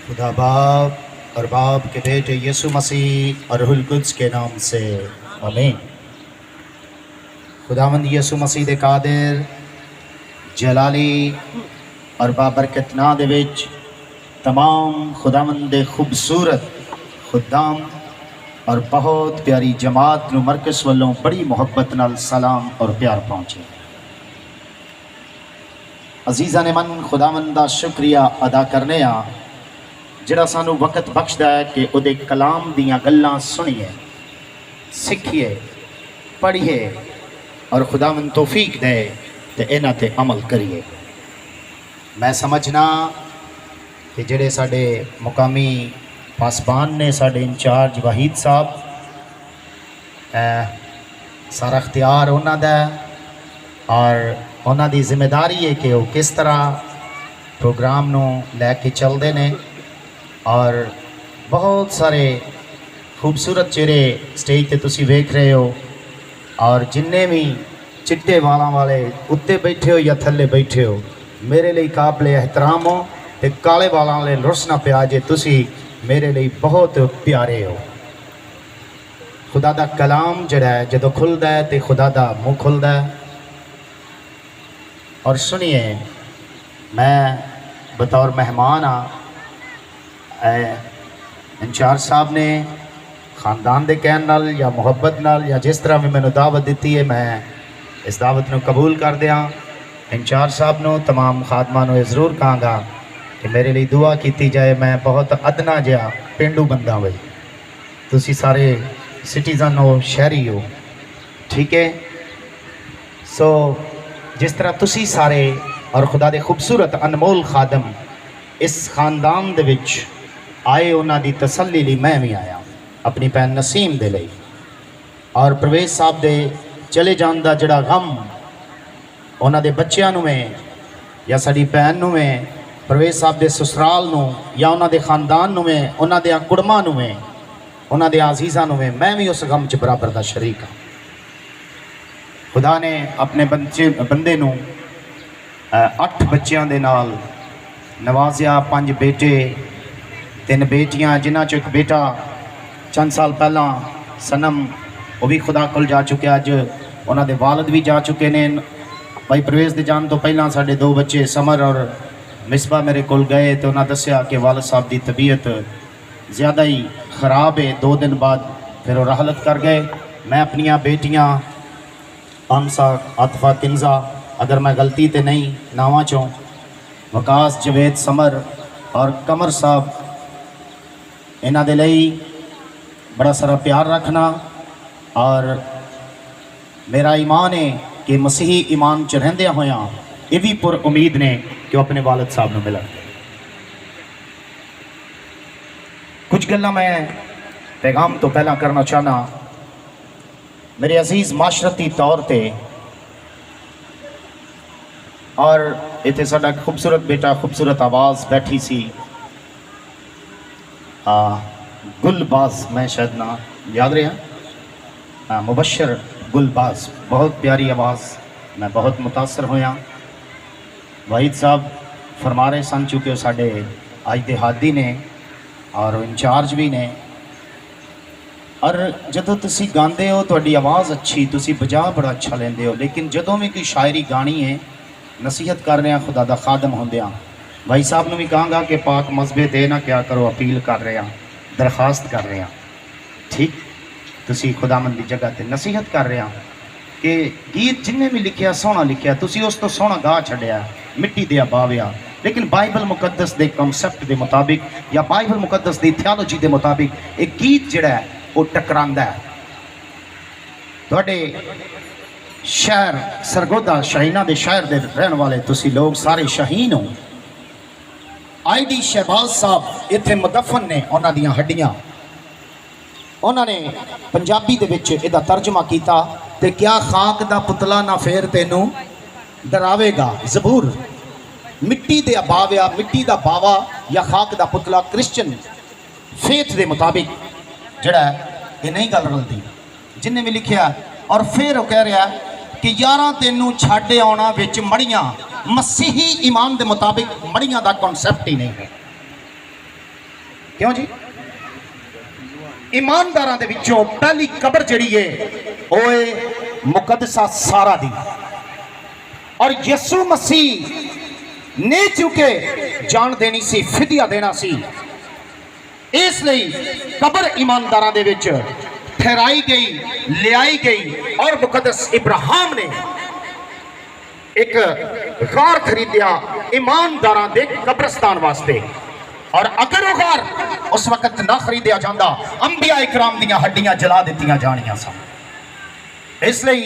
खुदा बाप और बाप के बेटे यीशु मसीह और रूहुल कुद्स के नाम से आमीन। खुदावंद यीशु मसीह दे कादिर जलाली और बाबरकत नाम दे विच तमाम खुदावंद दे खूबसूरत खुदाम और बहुत प्यारी जमात नूं मरकज़ वल्लों बड़ी मुहब्बत नाल सलाम और प्यार पहुँचे। अजीज़ा ने मन खुदावंद दा शुक्रिया अदा करने आ जिहड़ा सानू वक्त बख्शदा है कि उहदे कलाम दियां गल्लां सुनिए, सीखिए, पढ़िए और खुदावंद तौफीक दे ते इन्हां ते अमल करिए। मैं समझना कि जिहड़े साडे मुकामी पासबान ने साडे इंचार्ज वाहिद साहब सारा इख्तियार उन्हां दा और उन्हां दी जिम्मेदारी है कि वो किस तरह प्रोग्राम नूं लैके चलते हैं और बहुत सारे खूबसूरत चेहरे स्टेज पे तुसी वेख रहे हो और जिन्ने भी चिट्टे वालों वाले उत्ते बैठे हो या थल्ले बैठे हो मेरे लिए काबिल एहतराम हो ते काले वालों वाले रुस ना पिया जे तुसी मेरे लिए बहुत प्यारे हो। खुदा दा कलाम जड़ा है जदों खुलदा है तो खुदा दा मुँह खुलदा है। और सुनिए, मैं बतौर मेहमान इंचार्ज साहब ने ख़ानदान के कहने नाल या मुहब्बत नाल या जिस तरह भी मैंने दावत दी है मैं इस दावत को कबूल कर दिया। इंचार्ज साहब नूं तमाम खादमां नूं ज़रूर कहांगा कि मेरे लिए दुआ की जाए। मैं बहुत अदना जिहा पेंडू बंदा बई, तुसी सारे सिटीज़न हो, शहरी हो, ठीक है। सो जिस तरह तुसी सारे और खुदा दे खूबसूरत अनमोल खादम इस खानदान दे विच आए, उन्हां दी तसल्ली लई मैं भी आया अपनी भैन नसीम दे लई। और प्रवेश साहब दे चले जान दा जिहड़ा गम उन्हां दे बच्चिआं नूं में या साडी भैन नूं में, प्रवेश साहब दे ससुराल नूं या उन्हां दे खानदान नूं में, उन्हां दे कुड़मां नूं में, उन्हां दे अजीज़ां नूं में, मैं भी उस गम च बराबर दा शरीक हाँ। खुदा ने अपने बंदे नूं 8 बच्चों के नाल नवाजिया, 5 बेटे 3 बेटियां, जिन्हां चो एक बेटा चंद साल पहला सनम वो भी खुदा कोल जा चुके। अज उन्होंने वालद भी जा चुके ने। भाई प्रवेश दे जान तो पहला साढ़े 2 बच्चे समर और मिसबा मेरे कोल गए तो उन्होंने दसिया कि वालद साहब की तबीयत ज़्यादा ही ख़राब है। 2 दिन बाद फिर वो राहलत कर गए। मैं अपनिया बेटियां आमसा, आतफा, किंजा, अगर मैं गलती तो नहीं नावां चों, वकास, जवेद, समर और कमर साहब, इन्हां दे लई बड़ा सारा प्यार रखना। और मेरा ईमान है कि मसीही ईमान च रहिंदियां होयां ये भी पुर उम्मीद ने कि वो अपने वालद साहब नूं मिलन। कुछ गल्लां मैं पैगाम तो पहला करना चाहना। मेरे अजीज़ माशरती तौर पे और इतने साडा खूबसूरत बेटा, खूबसूरत आवाज़ बैठी सी गुलबाज, मैं शायद ना याद रहा, मुबशर गुलबाज, बहुत प्यारी आवाज़, मैं बहुत मुतासर होया। वाहिद साहब फरमा रहे सन चुके साढ़े अज दे हादी ने और इंचार्ज भी ने। और जदों तुसी गाते हो तुहाडी आवाज़ अच्छी, तुसी बजा बड़ा अच्छा लेंदे हो, लेकिन जदों भी कोई शायरी गानी है, नसीहत कर रहे हैं खुदा दा खादम होंदियां, भाई साहब नूं भी कहांगा कि पाक मजबे दे ना क्या करो, अपील कर रहे हैं, दरखास्त कर रहे हैं, ठीक। तुसी खुदावंद दी जगह ते नसीहत कर रहे हैं कि गीत जिन्हें भी लिखिया सोहना लिखिया, तुसी उस तो सोहना गा छड्डिया, मिट्टी दिया बाविया। लेकिन बाइबल मुकद्दस के कॉन्सैप्ट के मुताबिक या बाइबल मुकद्दस की थियोलॉजी के मुताबिक एक गीत जिहड़ा है वो टकरांदा है। तुहाडे शहर सरगोदा शाहीना के शहर के रहने वाले तुसी लोग सारे शाहीन हो। ID शहबाज साहब इत्थे मुदफन ने, उन्हां दियां हड्डियां उन्होंने पंजाबी दे विच इहदा तर्जमा किया ते क्या खाक दा पुतला ना फेर तेनू डरावेगा जबूर। मिट्टी दे बाविया, मिट्टी दा बावा या खाक दा पुतला क्रिश्चियन फेथ के मुताबिक जड़ा ये नहीं गल रलती जिन्हें भी लिखिया। और फिर वो कह रहा कि यारा तेनू छड्ड आउणा विच मड़ियां, मसीही ईमान के मुताबिक मड़ियां का कॉन्सैप्ट ही नहीं है। क्यों जी? ईमानदारां दे विचों पहली कबर जिहड़ी है ओए मुकद्दसा सारा दी, और यसू मसीह ने चूंकि जान देनी सी, फिदिया देना सी, इसलिए कबर ईमानदारां दे विच ठहराई गई, लियाई गई, और मुकद्दस इब्राहिम ने एक गार खरीदिया ईमानदारां दे कब्रस्तान वास्ते। और अगर वो गार उस वक्त ना खरीदिया जाता, अंबिया इकराम दियां हड्डियां जला दित्तियां जानियां सन। इसलिए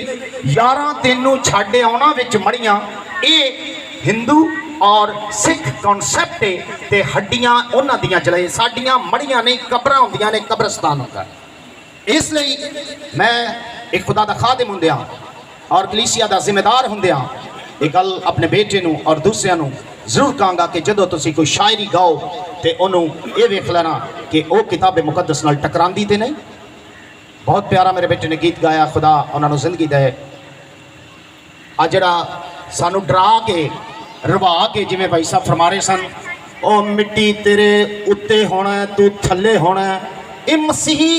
11 तेनू छाड़े आउणा विच मड़ियां, ये हिंदू और सिख कॉन्सैप्ट है, ते हड्डियां उन्हां दियां जलाए, साडियां मड़ियां नहीं, कब्रां हुंदियां ने, कब्रस्तान होंदा। इसलिए मैं एक खुदा दा खादिम हुंदियां और कलीसिया दा जिम्मेदार हुंदियां एक गल अपने बेटे नूं और दूसरिਆਂ ਨੂੰ जरूर कहांगा कि जदों तुसीं कोई शायरी गाओ तो उन्होंने ये वेख लेना कि वह किताब मुकद्दस नाल टकरांदी तो नहीं। बहुत प्यारा मेरे बेटे ने गीत गाया, खुदा उन्होंने जिंदगी दे। आ जड़ा सानू डरा के रवा के, जिवें भाई साहब फरमा रहे सन, ओ मिट्टी तेरे उत्ते होना तू थले होना, ये मसीही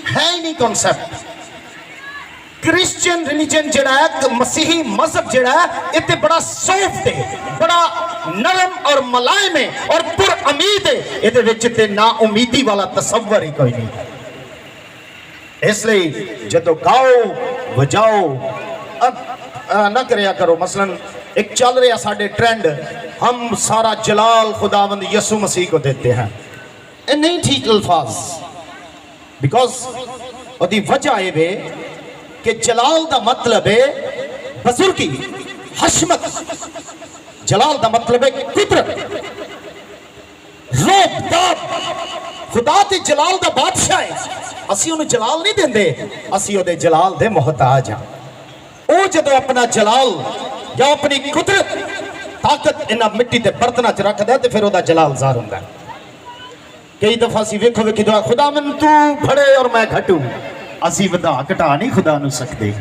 है ही नहीं कॉन्सैप्ट। क्रिश्चियन रिलीजन जड़ा है, मसीही मजहब जड़ा है, ये बड़ा सॉफ्ट है, बड़ा नरम और मुलायम है और पुर उम्मीद है। ये ना उम्मीदी वाला तसव्वुर ही कोई नहीं। इसलिए जदों गाओ बजाओ ना करया करो। मसलन एक चल रहा साडे ट्रेंड, हम सारा जलाल खुदावंद यसु मसीह को देते हैं, ये नहीं ठीक अल्फाज। बिकॉज उसकी वजह यह है कि जलाल का मतलब है बुजुर्गी, हशमत। जलाल का मतलब है कुदरत, रोब-दाब। खुदा ते जलाल का बादशाह है, असी उन्हें जलाल नहीं देंदे, असी उहदे जलाल दे मोहताज हाँ। वो जदों अपना जलाल या अपनी कुदरत ताकत इन्हां मिट्टी के बर्तनों च रखदा है तो फिर वह जलाल ज़ाहिर हुंदा है। कई दफा असी वेखो वेखी दुआ, खुदा मैनूं तू फड़े और मैं घटू, असी वधा घटा नहीं खुदा नूं सकदे।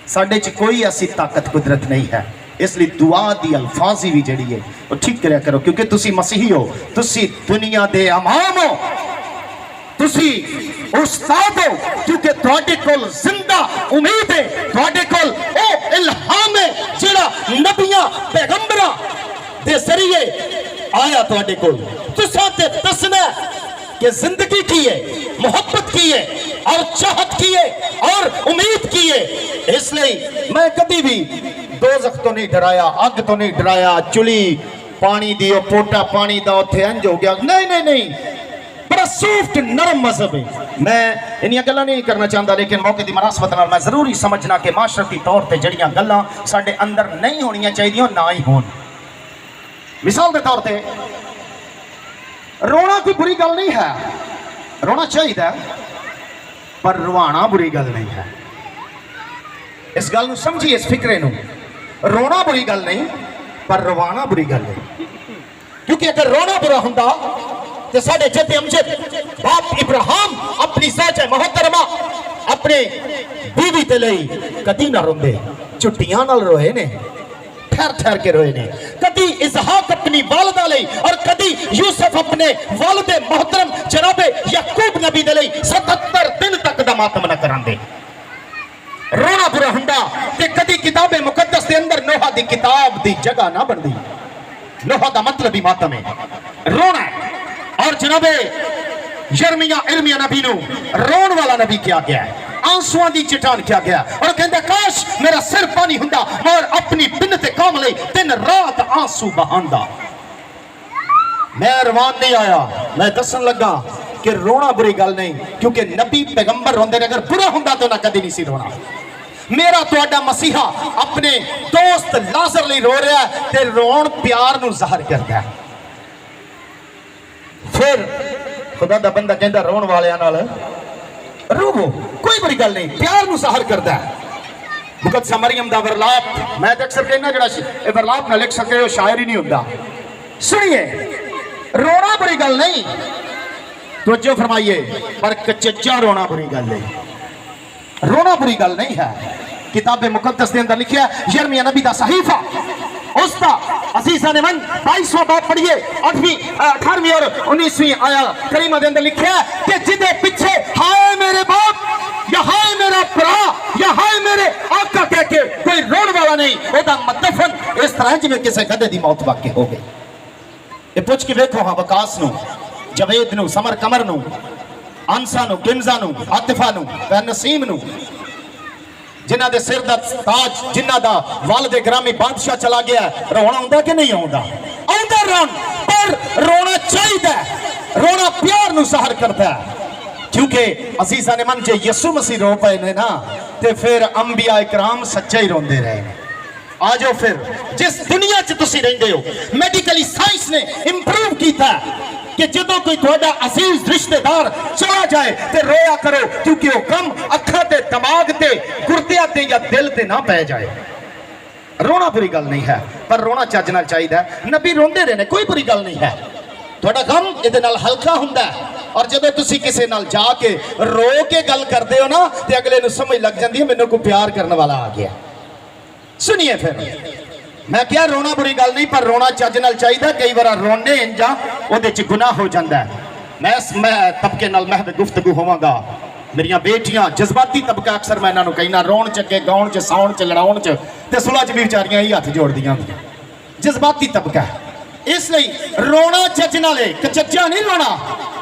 साडे च कोई ऐसी ताकत कुदरत नहीं है। इसलिए दुआ दी अल्फाजी भी जड़ी है वो ठीक करया करो, क्योंकि तुसी मसीही हो, तुसी दुनिया दे इमाम हो, तुसी उस्ताद हो, क्योंकि तुहाडे कोल जिंदा उम्मीद है, तुहाडे कोल ओ इल्हाम है जिहड़ा नबियां पैगंबरां दे जरिए आया तुहाडे कोल। तुसां ते दसना कि जिंदगी की है, मोहब्बत की है और चाहत की है और उम्मीद की है। इसलिए मैं कभी भी दोज़ख तो नहीं डराया, अग तो नहीं डराया, चुली पानी दी पोटा पानी दा उत्थे इंज हो गया, नहीं नहीं नहीं, बड़ा सॉफ्ट नरम मजहब है। मैं इन्नियां गल्लां नहीं करना चाहता, लेकिन मौके की मुनासबत नाल मैं जरूरी समझना कि माशरती तौर पर जड़ियां गल्लां साडे अंदर नहीं होनियां चाहिए, ना ही होन। मिसाल के तौर पर रोना कोई बुरी गल नहीं है, रोना चाहिए, पर रवाना बुरी गल नहीं है। इस गल समझिए, इस फिक्रे नूं, रोना बुरी गल नहीं पर रवाना बुरी गल है। क्योंकि अगर रोना बुरा हुंदा तो साडे जद्दे अमजद बाप इब्राहिम अपनी ज़ात मोहतरमा अपने बीवी ते लई कदी ना रोंदे, छुट्टियां नाल रोए ने, ठहर ठहर के रोए ने। कदी इसहाक अपनी वालदा लई और कदी यूसुफ अपने वालिदे मोहतरम जनाबे याकूब नबी दे लई 77 दिन तक दा मातम न करांदे। रोना बुरा हुंदा ते कदी किताबे मुकद्दस के अंदर नोहा दी किताब दी जगह ना बनदी। नोहा दा मतलब ही मातम है, रोना है। और जनाबे यिर्मयाह इर्मिया नबी नूं रोन वाला नबी क्या गया है, आंसुओं की चट्टान क्या गया, और कहता काश मेरा सिर पानी हुंदा और अपनी बिन्नत कौम लई दिन रात आंसू बहांदा। मैं रवान नहीं आया, मैं दसन लगा कि रोना बुरी गल नहीं, क्योंकि नबी पैगंबर रोंदे ने, अगर बुरा हुंदा तो ना कदी नहीं सी रोना। मेरा तुहाडा मसीहा अपने दोस्त लाजर लई रो रहा है ते रोन प्यार नूं ज़ाहिर करदा है। फिर खुदा दा बंदा कहंदा रोन वालियां नाल रोवो, कोई बुरी गल नहीं, प्यार नूं ज़ाहिर करदा है। मुकद्दसा मरियम दा वरलाप मैं तो अक्सर कहना जड़ा वरलाप ना लिख सके वो शायर ही नहीं हुंदा। सुनिए, रोना बुरी गल नहीं, तवज्जो फरमाइए, पर कचच्चा रोना बुरी गल नहीं। रोना बुरी गल नहीं है। किताब मुकद्दस के अंदर लिखा है, यिर्मयाह नबी दा सहीफा उसका असीसा ने मन 22वां बाब पढ़िए 8वीं 18वीं और 19वीं आया करीमा दे अंदर लिखा है कि जिदे पीछे हाय मेरे बाप या हाय मेरा भरा या हाय मेरे आका कह के कोई रोण वाला नहीं, ओदा मतफन इस तरह जिवें किसी गधे दी मौत वाकई हो गई। ये पुछ के वेखो हाँ वकास नू, जवेद नू, समर कमर नू, आंसा नू, किमजा नू, आतिफा नू, नसीम नू, जिन्हां दे सिर दा ताज, जिन्हां दा वालिद ग्रामी बादशाह चला गया, रोना आउंदा कि नहीं आउंदा? आउंदा रोन, पर रोना चाहिए, रोना प्यार नू ज़ाहिर करता है। क्योंकि अजीज़ा ने मन जे यसु मसीह रो पे ने ना, ते फिर अंबिया इकराम सच्चे ही रोंदे रहे ने। आ जाओ फिर जिस दुनिया च तुसी रहिंदे हो, मेडिकली साइंस ने इंप्रूव कीता कि जदों कोई तुहाडा अजीज रिश्तेदार चला जाए ते रोया करो, क्योंकि वो कम अखां ते दिमाग ते गुर्दियां ते या दिल ते ना पै जाए। रोना बुरी गल नहीं है, पर रोना चज नाल चाहिदा। नबी रोंदे रहे ने, कोई बुरी गल नहीं है। तुहाडा गम इहदे नाल हल्का हुंदा है, और जदों तुसी किसी नाल जाके रो के गल करदे हो ना, ते अगले नूं समझ लग जांदी है मैनूं कोई प्यार करने वाला आ गया। सुनिए फिर मैं क्या रोना बुरी गल नहीं, पर रोना चज नाल चाहिदा। कई बार रोने इंजा उहदे च गुनाह हो जाता है। मैं तबके नाल महव गुफ्तगू होवांगा। मेरियां बेटियां जज्बाती तबका, अक्सर मैं इन्हां नूं कहना रोण च के गाउण च साउण च लड़ाउण च ते सुलह च भी विचारियां ही हथ जोड़दियां होंदियां। जज्बाती तबका इसलिए रोना चज नाल है, कचज्जा नहीं रोना।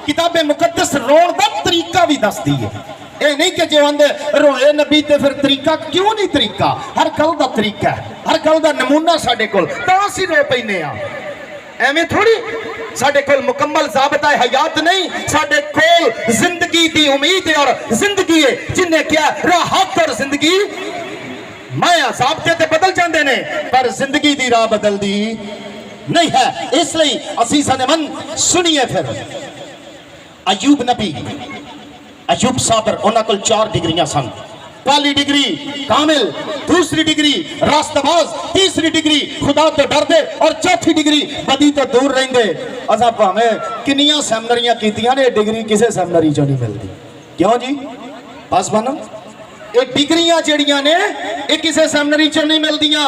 किताबे मुकद्दस रोण दा तरीका भी दसदी है। ये नहीं कि जो आंदे रोए नबी ते फिर तरीका क्यों नहीं? तरीका हर गल दा तरीका है, हर गल दा नमूना साडे कोल, तां असीं रो पैने आ। एवें थोड़ी साडे कोल मुकम्मल ज़ाबता हयात नहीं, साडे कोल जिंदगी दी उम्मीद है और जिंदगी है। जिन्हें क्या राहत और जिंदगी माया, ज़ाबते ते बदल जाते ने पर जिंदगी दी राह बदलदी नहीं है। इसलिए असीसा ने मन सुनिए फिर अयूब नबी, अयूब साबर, उन्हां कोल 4 डिग्रियां सन। पहली डिग्री कामिल, दूसरी डिग्री रास्तबाज, तीसरी डिग्री खुदा तो डरदे और चौथी डिग्री बदी तो दूर रहिंदे। असां भावें किन्नियां सैमनरियां कीतियां ने, डिग्री किसी सैमनरी चों नहीं मिलती। क्यों जी? बस बनो ये डिग्रियां जड़ियां ने ये किसी सैमनरी चों नहीं मिलदियां।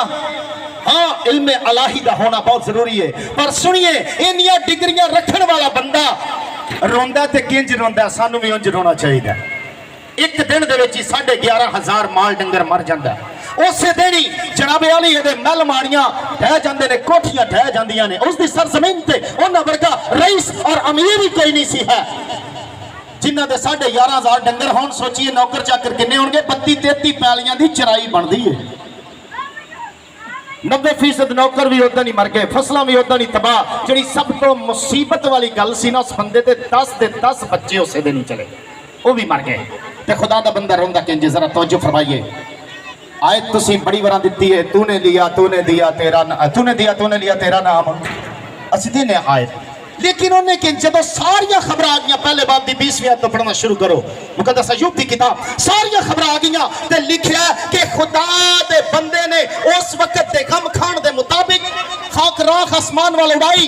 हाँ, इल्मे अलाही दा होना बहुत जरूरी है, पर सुनिए इन्नियां डिग्रियां रखने वाला बंदा रोंदा ते किंज रोंदा, सानू भी उंज रोना चाहिए। एक दिन दे विच 11,500 माल डंगर मर जांदा। उसे दिन ही जनाबे अली दे महल माड़ियां ढह जांदे ने, कोठियां ढह जांदियां ने। उसदी सरजमीन ते उन्हां वर्गा रईस और अमीर ही कोई नहीं सी है जिन्हां दे 11,500 डंगर होण। सोचिए नौकर चाकर किन्ने होणगे? 32-33 पैलियां दी चराई बनदी है। 90% नौकर भी उदा नहीं मर गए, फसलां भी उदा नहीं तबाह। जी सब तो मुसीबत वाली गल सी ना, उस बंदे ते 10 दे 10 बच्चे उसे दिन ही चले, वो भी मर गए। ते खुदा दा बंदा रोंदा किंज? जरा तवज्जो फरमाइए। आयत तुसी बड़ी बार दी है, तूने लिया तूने दिया तेरा, तूने दिया तूने लिया तेरा नाम, असीं देने आयत। लेकिन उन्हें कि जब सारिया खबर आ गई, पहले बाब की 20वीं आयत तो पढ़ना शुरू करो, मुकद्दस अयूब की किताब, सारिया खबर आ गई ते लिखा कि खुदा दे बंदे ने उस वक्त दे गम खान दे मुताबिक खाक राख आसमान वाल उड़ाई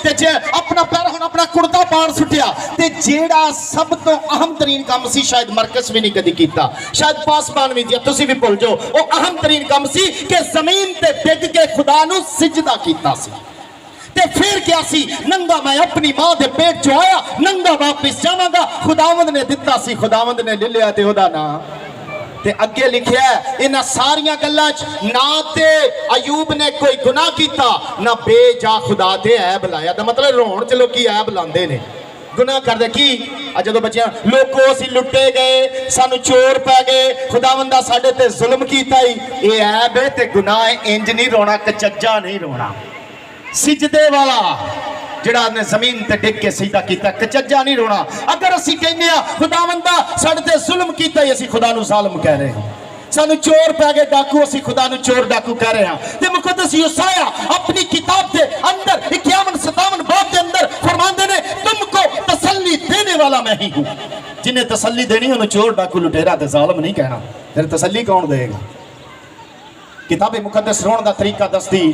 ते जे अपना पैर हुण अपना कुर्ता पान सुटिया ते जेड़ा सब तो अहम तरीन काम सी, शायद मरकस भी नहीं कदी कीता, शायद पासबान भी दिया, तुसी भी भुल जाओ, वो अहम तरीन काम सी कि जमीन ते डिग के खुदा नू सिजदा कीता सी। ते फिर क्या सी? नंगा मैं अपनी मां दे पेट चो आया, नंगा वापिस जावांगा। खुदावंद ने दिता सी, खुदावंद ने ले लिया ते ओदा नाम। ते अगे लिखिया इन्हां सारियां गल्लां च ना ते अयूब ने कोई गुनाह कीता, ना बेजा खुदा ते ऐब लाया। दा मतलब रोण च लोकी ऐब लांदे ने, गुनाह करदे की जो बच्चियां लोको असीं लुटे गए, सानू चोर पै गए, खुदावंदा साडे ते जुल्म कीता ही, ये ऐब है ते गुनाह है। इंज नहीं रोना, कचज्जा नहीं रोना। सिजदे वाला जिहड़ा ने जमीन ते डिग के सिजदा कीता, कचज्जा नहीं रोना। अगर असीं कहने आ खुदावंदा साडे ते जुल्म कीता ही, असीं खुदा नू ज़ालिम कह रहे हैं। सानू चोर पै गए डाकू, असीं खुदा नू चोर डाकू कह रहे हैं। ते मुकद्दस यूसाया अपनी किताब के अंदर 51-57 बाब के अंदर फरमाते ने, तुमको तसल्ली देने वाला मैं ही हूं। जिन्हें तसल्ली देनी उन्हें चोर डाकू लुटेरा ते ज़ालिम नहीं कहना। फिर तसल्ली कौन देगा? किताब मुकद्दस रोण दा तरीका दसदी।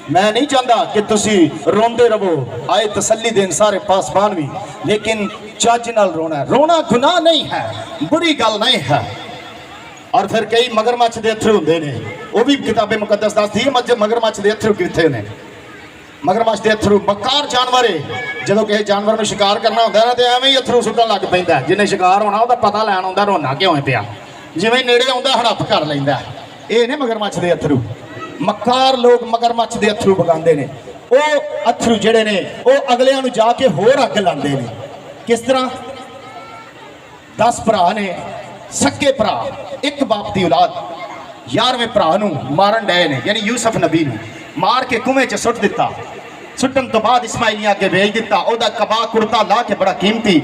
मैं नहीं चाहता कि तुसी रोंदे रहो, आए तसल्ली देन सारे पासबान भी, लेकिन चज नाल रोना है। रोना गुनाह नहीं है, बुरी गल नहीं है। और फिर कई मगरमच्छ दे अथरू होंदे ने, वो भी किताबे मुकद्दस दसदी है मगरमच्छ दे अथरू किथे ने। मगरमच्छ के अथरू बकार जानवर है, जो किसी जानवर में शिकार करना होंगे ना तो एवं ही अथरू सुटन लग पैंदा। जिन्हें शिकार होना वह पता लैन आता रोना क्यों पिया, जिवें नेड़े आता हड़प कर लेंदा। ये ने मगरमच्छ के अथरू। मकार लोग मगरमच्छ के अथरू बगाते हैं। वो अथरू जिहड़े ने वो अगलियां नूं जाके होर अग लाते हैं। किस तरह 10 भरा ने, सक्के भरा, एक बाप की औलाद 11वें भरा नूं मारन डए ने, यानी यूसुफ नबी नूं मार के कुएं च सुट दिता। सुटन तो बाद इस्माइलियां अगे भेज दिता। ओदा कबा कुर्ता ला के बड़ा कीमती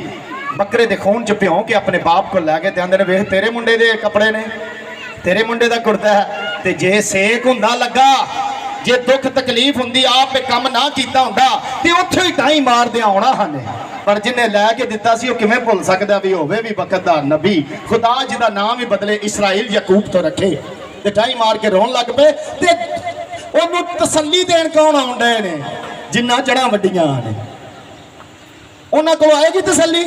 बकरे दे खून च प्यों के अपने बाप को लैके ते आंदे ने वेख तेरे मुंडे दे कपड़े ने, तेरे मुंडे दा कुर्ता है। ते जे सेक हुंदा लगा, जे दुख तकलीफ हुंदी आप पे काम ना कीता हुंदा ते उत्थे ही टाई मार दे आउणा हने। पर जिन्हें लैके दिता सी ओह किवें भुल सकदा भी होवे भी वक्तदार नबी खुदा जिहदा नाम ही बदले इस्राइल याकूब तो रखे ते टाई मार के रोन लग पे। ते ਉਹਨੂੰ तसल्ली देण कौन आउण डए ने? जिन्ना जड़ा वड्डियां ने उन्हां कोल आएगी तसल्ली?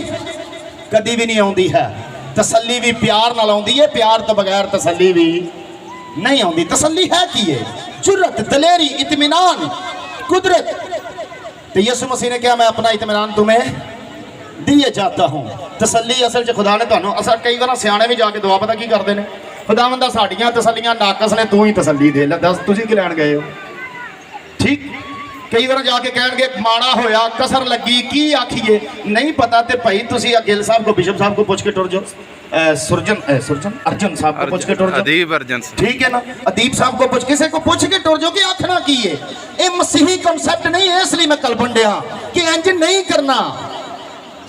कदी भी नहीं आउंदी है। तसल्ली भी प्यार नाल आउंदी है, प्यार तो बगैर तसल्ली भी नहीं आउंदी। तसल्ली है की है? जुर्रत, दलेरी, इत्मीनान, कुदरत। तो यीशु मसीह ने कहा मैं अपना इत्मीनान तुम्हें दिए जाता हूँ। तसल्ली असल च खुदा ने तुहानूं, असल कई बार सियाणे भी जाके दुआ पता की करते हैं, खुदावंदा साड़ियां तसल्लियां नाकस ने, तू ही तसल्ली दे। दस तुसीं की लैण गए हो? ठीक, कई बार जाके कहेंगे माड़ा होया, कसर लगी, की आखिए नहीं पता। तो भाई तुसीं गिल साहब को, बिशप साहब को पूछ के टुर जाओ, सुरजन अर्जन साहब को पूछ के टुर जाओ, अदीब अर्जन, ठीक है ना, अदीब साहब को पूछ, किसी को पूछ के टुर जाओ कि आखना की है। ये मसीही कॉन्सैप्ट नहीं है, इसलिए मैं कल बंडिया कि इंज नहीं करना।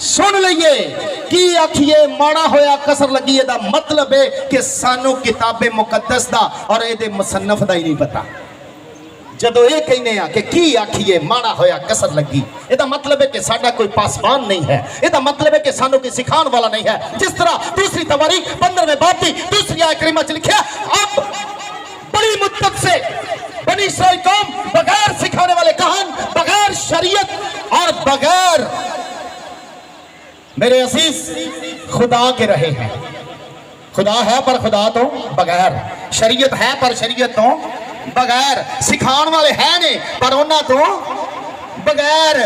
सुन लीए की आखिए माड़ा होया, कसर लगी, ਇਹਦਾ मतलब है कि सानू किताबे मुकद्दस दा और ਇਹਦੇ मुसन्नफ दा ही नहीं पता। जदों ये कहने आ कि की आखिए माड़ा होया, कसर लगी, ਇਹਦਾ मतलब है कि साडा कोई पासबान नहीं है। ਇਹਦਾ मतलब है कि सानू कोई सिखाने वाला नहीं है। जिस तरह दूसरी तवारीख 15वें बाब की दूसरी आयत करीमा च लिखा, अब बड़ी मुद्दत से बनी इस्राएल कौम बगैर सिखाने वाले काहन, बगैर शरीयत और बगैर मेरे असीस खुदा के रहे हैं। खुदा है पर खुदा तो बगैर, शरीयत है पर शरीयत तो बगैर, सिखाने वाले है ने पर उन्हां तो बगैर।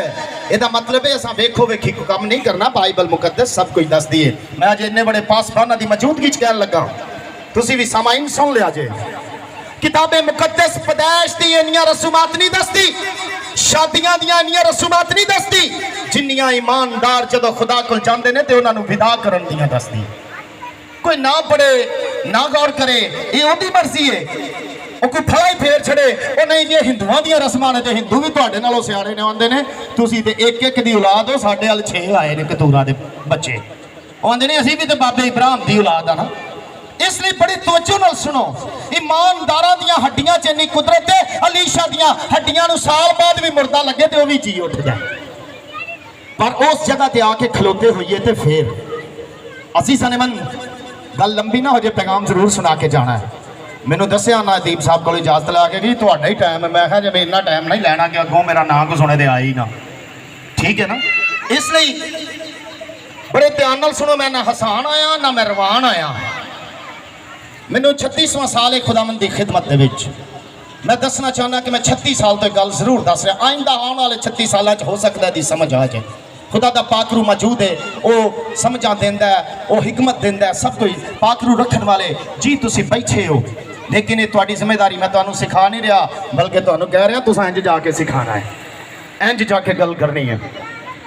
ਇਹਦਾ मतलब है असां वेखो वेखी को काम नहीं करना, बाइबल मुकद्दस सब कुछ दस दिए। मैं अज इन्ने बड़े पासबानां दी मौजूदगी च कहन लगा, तुसीं भी सामाइन सुन लिया जे। किताबे मुकद्दस पैदाइश दी इन्नियां रसूमात नहीं दसदी, शादियां दियां इन्नियां रसूमात नहीं दसदी, जिन्नियां ईमानदार जदों खुदा कोल जांदे ने ते उन्हां नूं विदा करन दियां दसदी। कोई ना पढ़े ना गौर करे, ये ओदी मर्जी है। वो कोई फला ही फेर छड़े, वो नहीं जी हिंदुआं दियां रस्मां ने, ते हिंदू भी तुहाडे नालों सियाणे ने आंदे ने, तुसीं ते एक एक दी औलाद हो, साडे अल 6 आए ने कतूरा दे बच्चे। आंदे ने असीं भी ते बाबे इब्राहिम दी औलाद आ ना। इसलिए बड़ी तवज्जो नाल सुनो, ईमानदारां दियां हड्डियां च इन्नी कुदरत है, अलीशा दियां हड्डियां नूं साल बाद भी मुर्दा लगे ते वो भी जी उठ जाए। पर उस जगह ते आके खलोते होइए ते फिर असीं सनेमन गल लंबी ना हो जाए, पैगाम जरूर सुना के जाना है। मैनू दसिया ना दीप साहब को इजाजत ला के कि तुहाडा ही टाइम है। मैं कहा जब इन्ना टाइम नहीं लैना कि अगों मेरा नाम को सुने दे आई ना, ठीक है ना। इसलिए बड़े ध्यान नाल सुनो, मैं ना हसान आया ना मैं रवान आया। मैनू 36वां साल है खुदावंद दी खिदमत दे विच। मैं दसना चाहना कि मैं 36 साल तो गल जरूर दस रहा, आइंदा आने वाले 36 साल हो सकता है समझ आ जाए। खुदा दा पाकरू मौजूद है, वो समझा देंदा है, वो हिकमत देंदा है, सब कुछ पाकरू रखने वाले जी तुसी बैठे हो। लेकिन ये तुहाडी जिम्मेदारी, मैं तुहानू सिखा नहीं रहा बल्कि तुहानू कह रहा तुसां इंज जाके सिखाना है, इंज जाके गल करनी है।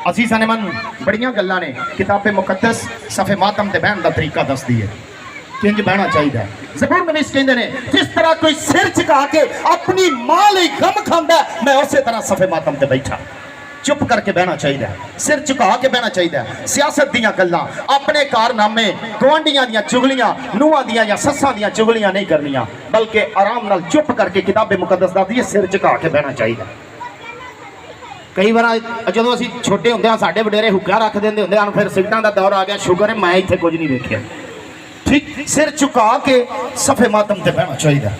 असीं सनेमन बड़ियां गल्लां ने, किताबे मुकद्दस सफ़े मातम ते बहन दा तरीका दसदी है, किंज बहना चाहिए। ज़बूर नवीस कहते हैं, जिस तरह कोई सिर झुका के अपनी मां लई गम खांदा, मैं उस तरह सफ़े मातम ते बैठा। चुप करके बहना चाहिए, सिर झुका के बहना चाहिए। सियासत दीयां गल्लां, अपने कारनामे, गुआंढियां दीयां चुगलियां, नूहां दीयां या सस्सां दीयां चुगलियां नहीं करनियां, बल्कि आराम नाल चुप करके किताबे मुकद्दस दसदी है सिर झुका के बहना चाहिए। कई बार जो असीं छोटे होंदे साडे वडेरे हुक्का रख देंदे होंदे हन, फिर सिगटां दा दौर आ गया, शुगर है मैं इत्थे कुछ नहीं देखिया। ठीक, सिर झुका के सफ़े मातम ते बहना चाहिए।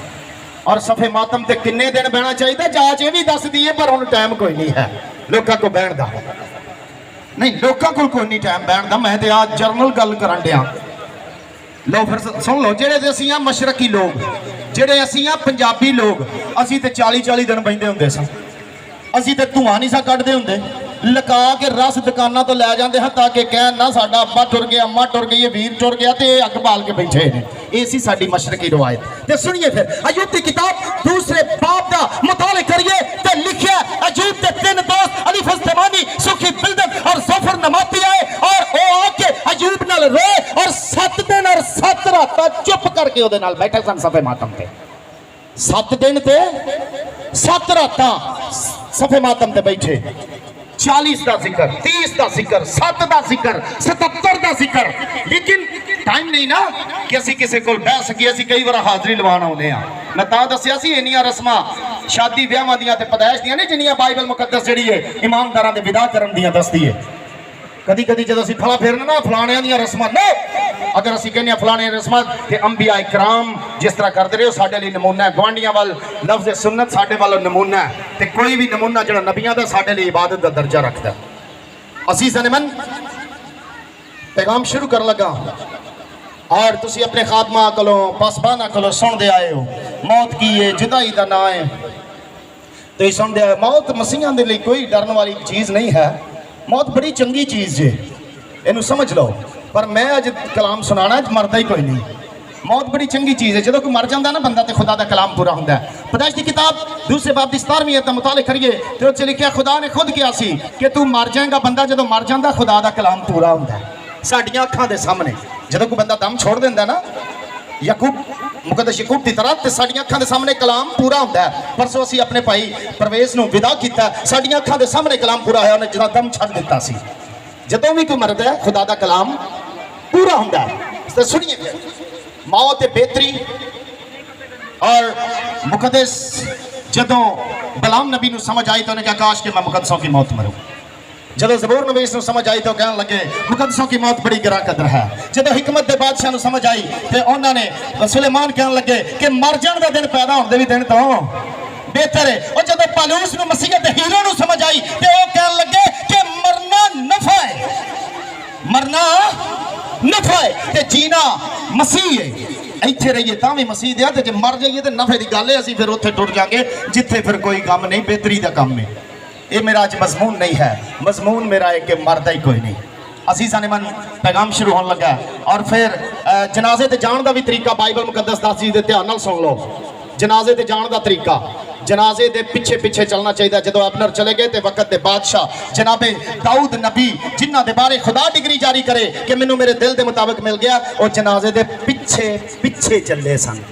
और सफ़े मातम ते किन्ने दिन बहना चाहिए, जांच ये भी दस दी है, पर हुण टाइम कोई नहीं है लोगों को बहन दा। नहीं, लोगों को कोई नहीं टाइम बहन दा। मैं तो आज जर्नल गल करन दिया। लो फिर सुन लो, जेड़े असीं आ मशरकी लोग, जेड़े असीं आ पंजाबी लोग, असीं ते 40-40 दिन बहिंदे हुंदे सन। ਅਸੀਂ ਤੇ ਧੂਆਂ ਨਹੀਂ ਸਾ ਕੱਢਦੇ ਹੁੰਦੇ, ਲੁਕਾ ਕੇ ਰਸ ਦੁਕਾਨਾਂ ਤੋਂ ਲੈ ਜਾਂਦੇ ਹਾਂ ਤਾਂ ਕਿ ਕਹਿਣ ਨਾ ਸਾਡਾ ਅੱਬਾ ਟੁਰ ਗਿਆ, ਅੰਮਾ ਟੁਰ ਗਈ, ਇਹ ਵੀਰ ਟੁਰ ਗਿਆ ਤੇ ਇਹ ਅੱਗ ਬਾਲ ਕੇ ਬੈਠੇ ਨੇ। ਇਹ ਸੀ ਸਾਡੀ ਮਸ਼ਰਕੀ ਰਵਾਇਤ। ਤੇ ਸੁਣੀਏ ਫਿਰ ਅਯੂਬ ਦੀ ਕਿਤਾਬ दूसरे बाप का मुताले करिए ते लिखिया अयूब के 3 दोस्त अली फस्तमानी, सुखी बिल्दन और जफर नमाती आए और वो आके अयूब नाल रोए और 7 दिन और 7 रात चुप करके ओदे नाल बैठे सन सफे मातम पे। 7 दिन ते 7 रात सफे मातम ते बैठे। 40 का जिक्र, 30 का जिक्र, 7 का जिक्र, 77 का जिक्र। लेकिन टाइम नहीं ना कि असी किसी को बह सकी। असी कई बार हाजरी लवान आने मैं ता दसिया सी इन्नियां रस्मां शादी ब्याहां दियां ते पैदाइश दियां ने जिन्नियां बाइबल मुकद्दस जिहड़ी है ईमानदारां दे विदा करन दियां दसदी है। कदी कदी जदों असी फला फेरना ना फलाणियां दियां रस्मां नो, अगर असी कहने फलाने रस्मां ते अंबिया इकराम जिस तरह करते रहे साडे लई नमूना है। गुआंढियां वाल लफ्ज़ सुन्नत साडे वालों नमूना है ते कोई भी नमूना जिहड़ा नबियां दा साडे लई इबादत दा दर्जा रखदा। असीं सनमन पैगाम शुरू कर लगा और तुसी अपने खादमा कोलों पासबाना कोलों सुनते आए हो मौत की है, जुदाई का ना है तो सुनते आए। मौत मसीहां दे लई कोई डरन वाली चीज़ नहीं है। मौत बड़ी चंगी चीज़ जे, इनू समझ लो। पर मैं अज कलाम सुनाना मरदा ही कोई नहीं। मौत बड़ी चंगी चीज़ है। जो कोई मर जाता ना बंदा तो खुदा का कलाम पूरा होंदा है। पैदाइश की किताब दूसरे बाब की 17वीं आयत दा मुताले करिए तो उस लिखिया खुदा ने खुद कहा सी कि तू मर जाएगा। बंदा जो मर जाता खुदा का कलाम पूरा होंदा है साडियां अखां दे सामने। जो कोई बंदा दम छोड़ देंदा ना याकूब मुकद्दस याकूब की तरह तो साडियां अखां दे सामने कलाम पूरा होंदा है। परसों असीं अपने भाई परवेज़ नूं विदा कीता, साडियां अखां दे सामने कलाम पूरा होया। उन्हें जिदा दम छड्ड दिता सी। जदों भी कोई मरदा है खुदा का कलाम पूरा होंदा है। तो सुनिए मौत बेहतरी और मुकद्दस जदों बलाम नबी नूं समझ आई तो उन्हें कहा काश कि मैं मुकद्दसों की मौत मरूं। जब ज़बूर नवीस को समझ आई तो कहने लगे मुकद्दसों की मौत बड़ी गिरा कदर है। जब हिकमत के बादशाह को समझ आई तो उन्होंने सुलेमान कहने लगे कि मर जाने का दिन पैदा होने भी दिन तो बेहतर है। और जब पालूस को मसीहत हीरो को समझ आई तो वह कहने लगे कि मरना नफा है, मरना नफा है ते जीना मसीह है। इत्थे रहिए तां भी मसीह दे ते जे मर जाइए तो नफे की गल है। असीं फिर उत्थे टुर जाएंगे जिथे फिर कोई काम नहीं, बेहतरी का काम है। ये मेरा अज मजमून नहीं है। मजमून मेरा है कि मरदा ही कोई नहीं। असी सनमन पैगाम शुरू होने लगा और फिर जनाजे ते जान का भी तरीका बाइबल मुकद्दस दसदी दे ध्यान नाल सुन लो। जनाजे ते जान का तरीका, जनाजे दे पिछे पिछे चलना चाहिए। जदों अबनर चले गए तो वक्त दे बादशाह जनाबे दाऊद नबी जिन्हां दे बारे खुदा डिग्री जारी करे कि मैनू मेरे दिल के मुताबिक मिल गया, और जनाजे दे पिछे पिछे चले सन।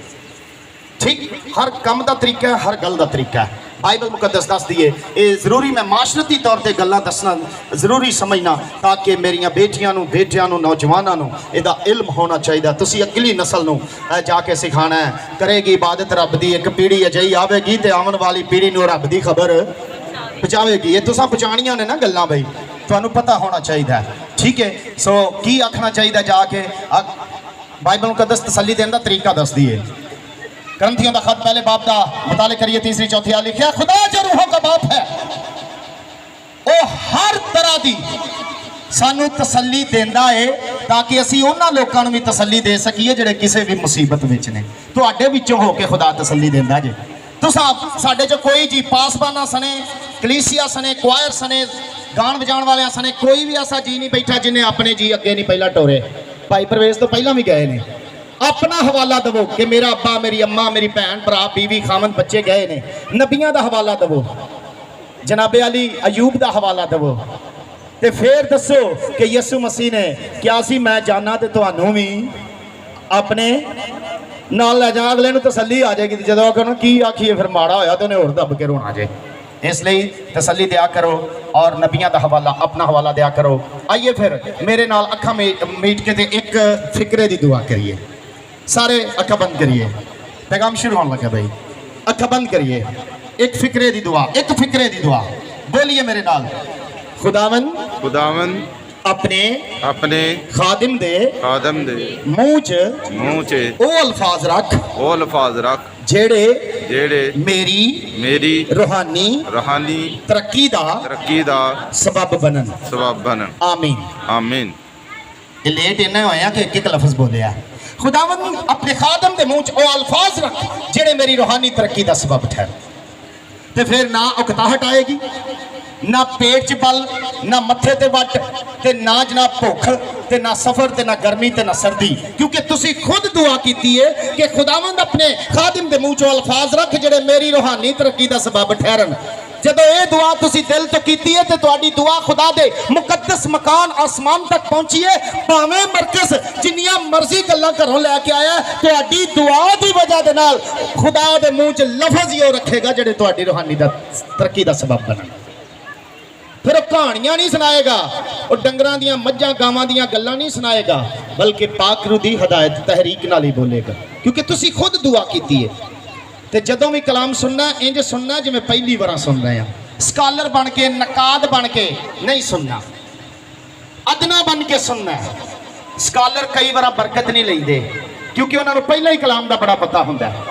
ठीक हर काम का तरीका है, हर गल का तरीका है। बाइबल मुकद्दस दस दिए ये जरूरी मैं माशरती तौर पर गल्लां दसना जरूरी समझना ताकि मेरिया बेटियां बेटियां नौजवानों इहदा इल्म होना चाहिए। तुसी अगली नस्ल नूं जाके सिखाना है। करेगी इबादत रब दी एक पीढ़ी अजई आवेगी तो आवन वाली पीढ़ी नूं रब दी खबर पहुँचावेगी। ये तुसां पहुँचाणियां ने ना गल्लां बई, तुहानूं पता होना चाहिए। ठीक है, सो की आखना चाहिए जाके बाइबल मुकद्दस तसल्ली देने का तरीका दस दिए। ग्रंथियों का खत पहले बाप का मुताले करिए 3री 4थी लिखिया खुदा जो रूहों का बाप है वो हर तरह की सानू तसल्ली देंदा है ताकि असी उन्हां लोकां नूं भी तसल्ली दे सकीए जिहड़े किसी भी मुसीबत विच ने। तुहाडे विचों हो के खुदा तसल्ली देंदा जे। तुसां साडे च कोई जी पासबाना सने, कलीसिया सने, क्वायर सने, गान बजाण वालियां सने कोई भी ऐसा जी नहीं बैठा जिन्हें अपने जी अगे नहीं पहला टोरे। भाई परवेज़ तो पहला भी गए ने। अपना हवाला दवो कि मेरा अब्बा, मेरी अम्मा, मेरी भैन, भरा, बीवी, खामन, बच्चे गए ने। नबियां दा हवाला दवो, जनाबे अली अयूब दा हवाला दवो, ते फिर दसो कि यसु मसीह ने क्या सी मैं जाना तो तुहानू भी अपने नाल ले जा। अगले नूं तसल्ली आ जाएगी। जदों आखो की आखिए फिर माड़ा होया तो उन्हें होर दब के रोना जे। इसलिए तसल्ली दिया करो और नबियां दा हवाला अपना हवाला दिया करो। आइए फिर मेरे नाल अखा मीट के ते एक फिक्रे दी दुआ करिए। सारे अखा बंद करिए, पैगाम शुरू होने लगा भाई। अखा बंद करिए, एक फिक्रे दी दुआ, एक फिक्रे दी दुआ बोलिए मेरे नाल। खुदावन खुदावन अपने अपने खादिम दे मुंह च ओ अल्फाज रख जेड़े जेड़े मेरी रूहानी तरक्की दा सबब बनन। आमीन आमीन। ये लेट इन्ना होया कि एक लफ्ज बोलिया। खुदावन अपने खादम दे मुंह च ओ अल्फाज रख जेड़े मेरी रूहानी तरक्की दा सबब ठहर। ਤੇ ਫਿਰ ਨਾ ਉਕਤਾਹਟ ਆਏਗੀ, ਨਾ पेट च बल, ना मत्थे ते वट, ते ना जनाब भुख, ते ना सफर, ते ना गर्मी, ते ना सर्दी। क्योंकि तुसी खुद दुआ कीती है कि खुदावंद अपने खादिम दे मुंह चों अल्फाज रख जेड़े मेरी रूहानी तरक्की दा सबब ठहरन। जदों ये दुआ तुसी दिल तो कीती है, ते तुहाडी दुआ खुदा दे मुकद्दस मकान आसमान तक पहुंची है। भावें मरकज जिन्नियां मर्जी गल्लां घरों लैके आया, तुहाडी दुआ दी वजह दे नाल खुदा दे मुंह च लफज ही रखेगा जेड़े तुहाडी रूहानी दा तरक्की दा सबब बनन। फिर वो कहानियां नहीं सुनाएगा, वो डंगरां दियां मज्जां गावां दियां गल्लां नहीं सुनाएगा, बल्कि पाक रूह दी हदायत तहरीक नाल ही बोलेगा। क्योंकि तुसी खुद दुआ कीती है। ते जदों भी कलाम सुनना इंज सुनना जिवें पहली बार सुन रहे हैं, स्कॉलर बन के नकाद बन के नहीं सुनना, अदना बन के सुनना है। स्कॉलर कई बार बरकत नहीं लेंदे क्योंकि उन्होंने पहले ही कलाम का बड़ा पता होंदा है,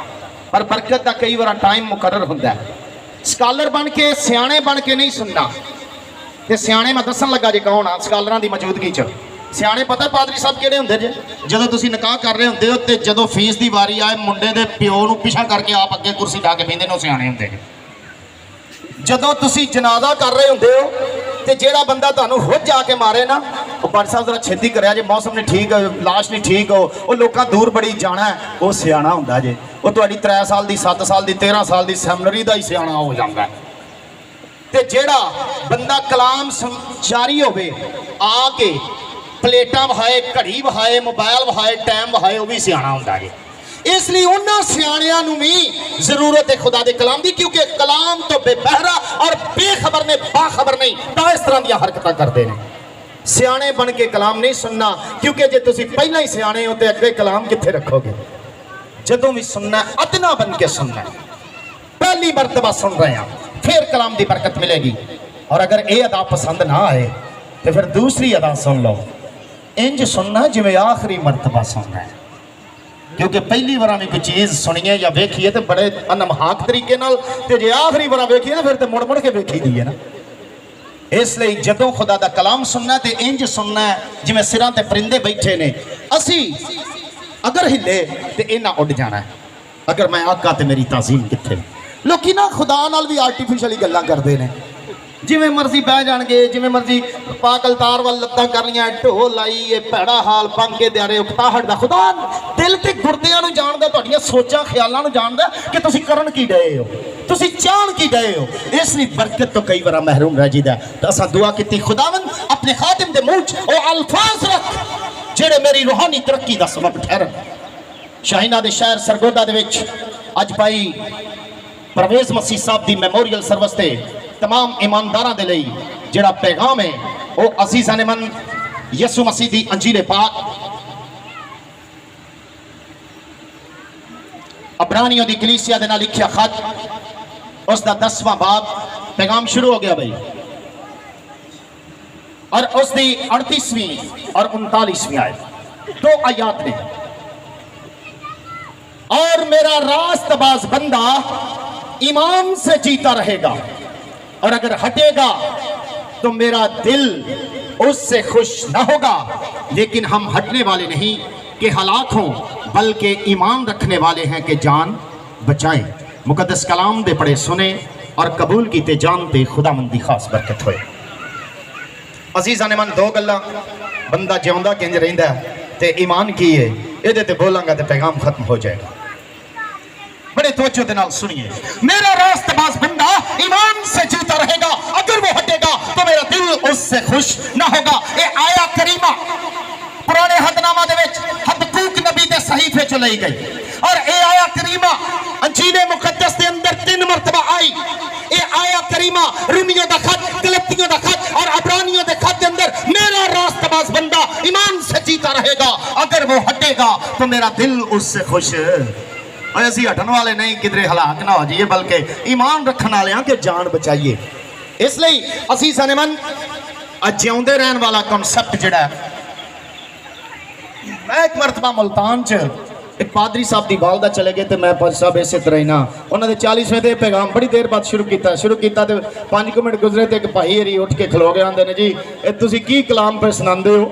पर बरकत का कई बार टाइम मुकर्रर होंदा है। स्कॉलर बन के सियाणे बन के नहीं सुनना। ते सियाणे मैं दसन लगा जे कौन आ स्कॉलरां दी मौजूदगी च। सियाणे पता पादरी साहब किहड़े हुंदे जे? जदों तुसीं निकाह कर रहे हुंदे हो ते जदों फीस दी वारी आए मुंडे दे प्यो नूं पिछा करके आप अगे कुर्सी ढा के बहिंदे ने सियाणे हुंदे ने। जदों तुसीं जनाजा कर रहे हुंदे हो ते जेड़ा बंदा तुहानूं हुज जाके मारे ना, वो पादरी साहब जरा छेती करिया जे मौसम नहीं ठीक, लाश नहीं ठीक हो, वो लोकां दूर बड़ी जाना है, वो सियाणा हुंदा जे। वो तुहाडी 3 साल दी 7 साल दी 13 साल दी सैमनरी दा ही सियाणा हो जांदा है। ते जेड़ा बंदा कलाम जारी होवे आके प्लेटा वहाए, घड़ी वहाए, मोबाइल वहाए, टाइम वहाए, वो भी सियाणा हुंदा है। इसलिए उन्हां सियाणियां नूं भी जरूरत है खुदा दे कलाम दी, क्योंकि कलाम तो बेबहरा और बेखबर ने बाखबर नहीं तां इस तरह दी हरकतां करदे ने। सियाणे बन के कलाम नहीं सुनना, क्योंकि जे तुसीं पहलां ही सियाणे हो ते अगे कलाम कित्थे रखोगे? जदों भी सुनना अदना बन के सुनना। पहली मरतबा सुन रहे हैं फिर कलाम की बरकत मिलेगी। और अगर ये अदा पसंद ना आए तो फिर दूसरी अदा सुन लो। इंज सुनना जिवें आखिरी मरतबा सुनना है, क्योंकि पहली बार भी कोई चीज़ सुनिए या वेखिए तो बड़े अनमहाक तरीके नाल, ते जे आखिरी बार वेखिए तो फिर तो मुड़ मुड़ के वेखी दी है ना। इसलिए जदों खुदा दा कलाम सुनना तो इंज सुनना है जिवें सिरां ते परिंदे बैठे ने। असी अगर हिले तो इन्हां उड़ जाना है, अगर मैं आका तो मेरी ताज़ीम कित्थे। लोकी ना खुदा नाल भी आर्टिफिशियली गल्लां करदे ने, जिवें मर्जी बह जाणगे, जिवें मर्जी पागल तार वाल लत्तां करनियां, ढोल लाई ये भैड़ा हाल पंग के दिहाड़े उकताहट दा। खुदा दिल ते गुरदियां नूं जाणदा, तुहाडीआं सोचां ख्यालां नूं जाणदा कि तुसीं करन की डए हो, तुसीं चाहण की डए हो। इसलिए बरकत तो कई बार महरूम रह जीदा। तो असां दुआ कीती खुदावंद अपने खादिम दे मुंह च ओ अल्फाज रख जेड़े मेरी रूहानी तरक्की दा सबब ठहरन। शाहीना दे शहर सरगोदा दे विच अज भाई परवेज मसीह साहब की मैमोरीअल सर्विस से तमाम ईमानदारां दे लई जिहड़ा पैगाम है वो अजीज़ां ने मन यसु मसीह की अंजील पाक अबरानियों की कलीसिया दे नाल लिखिया खत उसका 10वां बाब पैगाम शुरू हो गया भाई, और उसकी 38वीं और 39वीं आयत 2 आयात ने। और मेरा रास्तबाज बंदा ईमान से जीता रहेगा, और अगर हटेगा तो मेरा दिल उससे खुश न होगा। लेकिन हम हटने वाले नहीं कि हलाक हों, बल्कि ईमान रखने वाले हैं कि जान बचाएं। मुकद्दस कलाम दे पढ़े सुने और कबूल कीते जानते खुदावंद दी खास बरकत होए। अजीज़ां ने मन 2 गल्लां बंदा जिउंदा किंज रहिंदा ते ईमान की है, इहदे ते बोलांगा तो पैगाम खत्म हो जाएगा। बड़े तवज्जो दे नाल सुनिए। मेरा रास्तबाज बंदा ईमान से जीता रहेगा, अगर वो हटेगा तो मेरा दिल उससे खुश ना होगा। ये आया करीमा पुराने हदनामा दे विच हबकूक नबी दे सहीफे च लई गई, और ये आया करीमा अंजील मुकद्दस दे अंदर 3 मरतबा आई। ये आया करीमा रूमियों दा खत, गलतियों दा खत और अबरानियों दे खत के अंदर मेरा रास्तबाज बंदा ईमान से जीता रहेगा, अगर वो हटेगा तो मेरा दिल उससे खुश। असी हटन वाले नहीं किधरे हलाक ना हो जाइए, बल्कि ईमान रखने वाले के जान बचाइए। इसलिए असी सनेमन जिउंदे रहने वाला कॉन्सैप्ट जिहड़ा मैं एक मरतबा मुल्तान च एक पादरी साहब की वालदा चले गए तो मैं पादरी साहब इस तरह ही ना उन्होंने 40वें ते पैगाम बड़ी देर बाद शुरू किया तो 5 मिनट गुजरे तो एक भाई हरी उठ के खलो गए आंदे ने जी तुसीं की कलाम पे सुनांदे हो,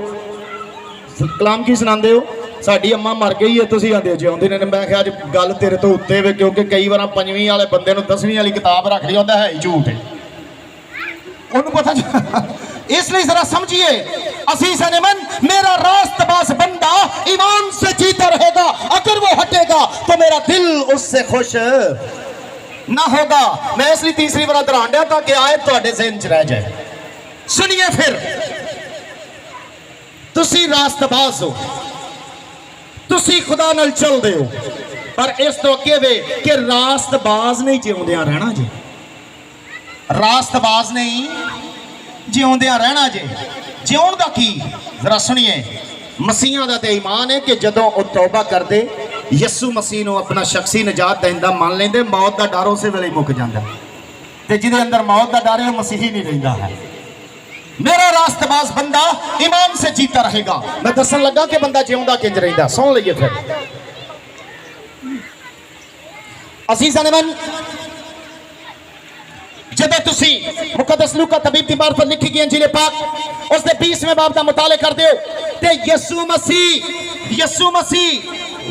कलाम की सुनांदे हो? ਸਾਡੀ ਅੰਮਾ ਮਰ ਗਈ ਹੈ ਤੁਸੀਂ ਆਂਦੇ ਜਿਉਂਦੇ ਨੇ। ਮੈਂ ਕਿਹਾ ਅੱਜ ਗੱਲ ਤੇਰੇ ਤੋਂ ਉੱਤੇ ਵੇ, ਕਿਉਂਕਿ ਕਈ ਵਾਰ 5ਵੀਂ ਵਾਲੇ ਬੰਦੇ ਨੂੰ 10ਵੀਂ ਵਾਲੀ ਕਿਤਾਬ ਰੱਖ ਲਈ ਹੁੰਦਾ ਹੈ ਹੀ ਝੂਠ ਹੈ ਉਹਨੂੰ ਪਤਾ। इसलिए जरा समझिए, असीस अनमन मेरा रास्तबाज बंदा ईमान से जीता रहेगा, अगर वो हटेगा तो मेरा दिल उससे खुश ना होगा। मैं इसलिए तीसरी बार दोहरान दिया ताकि आयत तुहाडे ज़हन च रह जाए। सुनिए फिर, तुसी रास्तबाज हो, तुसी खुदा नाल चलदे हो, पर इस तो अगे वे कि रास्तबाज नहीं जिउंदियां रहना जी, रास्तबाज नहीं जिउंदियां रहना जे। जिउण दा की जरा सुनिए, मसीहां दा ते ईमान है कि जदों वो तौबा करदे यसू मसीह नूं अपना शख्सी निजात देंदा मान लेंदे, मौत दा डर उस वेले मुक जांदा, ते जिहदे अंदर मौत दा डर है वो मसीही नहीं रहिंदा है। मेरा रास्तबाज बंदा ईमान से जीता रहेगा। मैं दसन लगा कि बंदा जिउंदा किंज रहिंदा, सुन लईए फिर। असीस अनमन जब तुसी मुकद्दस लूका तबीब दी मार्फत लिखी गई इंजील पाक उसके 20वें बाब का मुताले करते हो ते यसू मसीह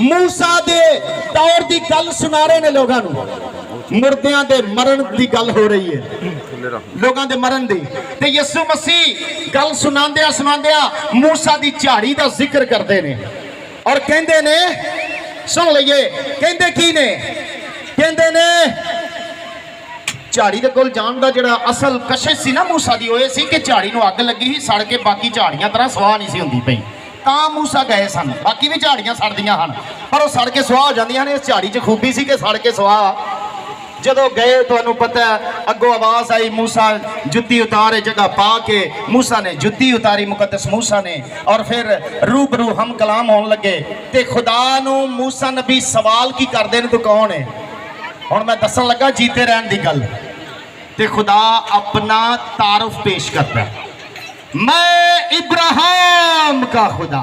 मूसा दे दौर दी गल सुना रहे ने लोगों नूं। मुर्दियां दे मरण दी गल हो रही है, लोगों दे मरण दी, ते यसू मसीह गल सुनांदिया मूसा दी झाड़ी दा जिक्र करते ने और कहंदे ने, सुन लईए कहंदे की ने, कहंदे ने झाड़ी के कोल जान का जो असल कशिश सी ना मूसा की, वो सी कि झाड़ी नूं अग लगी ही सड़ के बाकी झाड़ियां तरह सुआह नहीं सी हुंदी पई, तां मूसा गए सन। बाकी भी झाड़ियां सड़दियां हन पर वो सड़ के सुआह हो जांदियां ने। इस झाड़ी च खूबी सी कि सड़ के सुआह। जदों गए तुहानूं पता है अगों आवाज़ आई, मूसा जुत्ती उतारे जगह पा के मूसा ने जुत्ती उतारी, मुकद्दस मूसा ने, और फिर रूबरू हम कलाम होने लगे। ते खुदा नूं मूसा नबी सवाल की करदे ने, तू कौन है? हुण मैं दसन लगा जीते रहन दी गल, ते खुदा अपना तारुफ पेश करता है। मैं इब्राहिम का खुदा,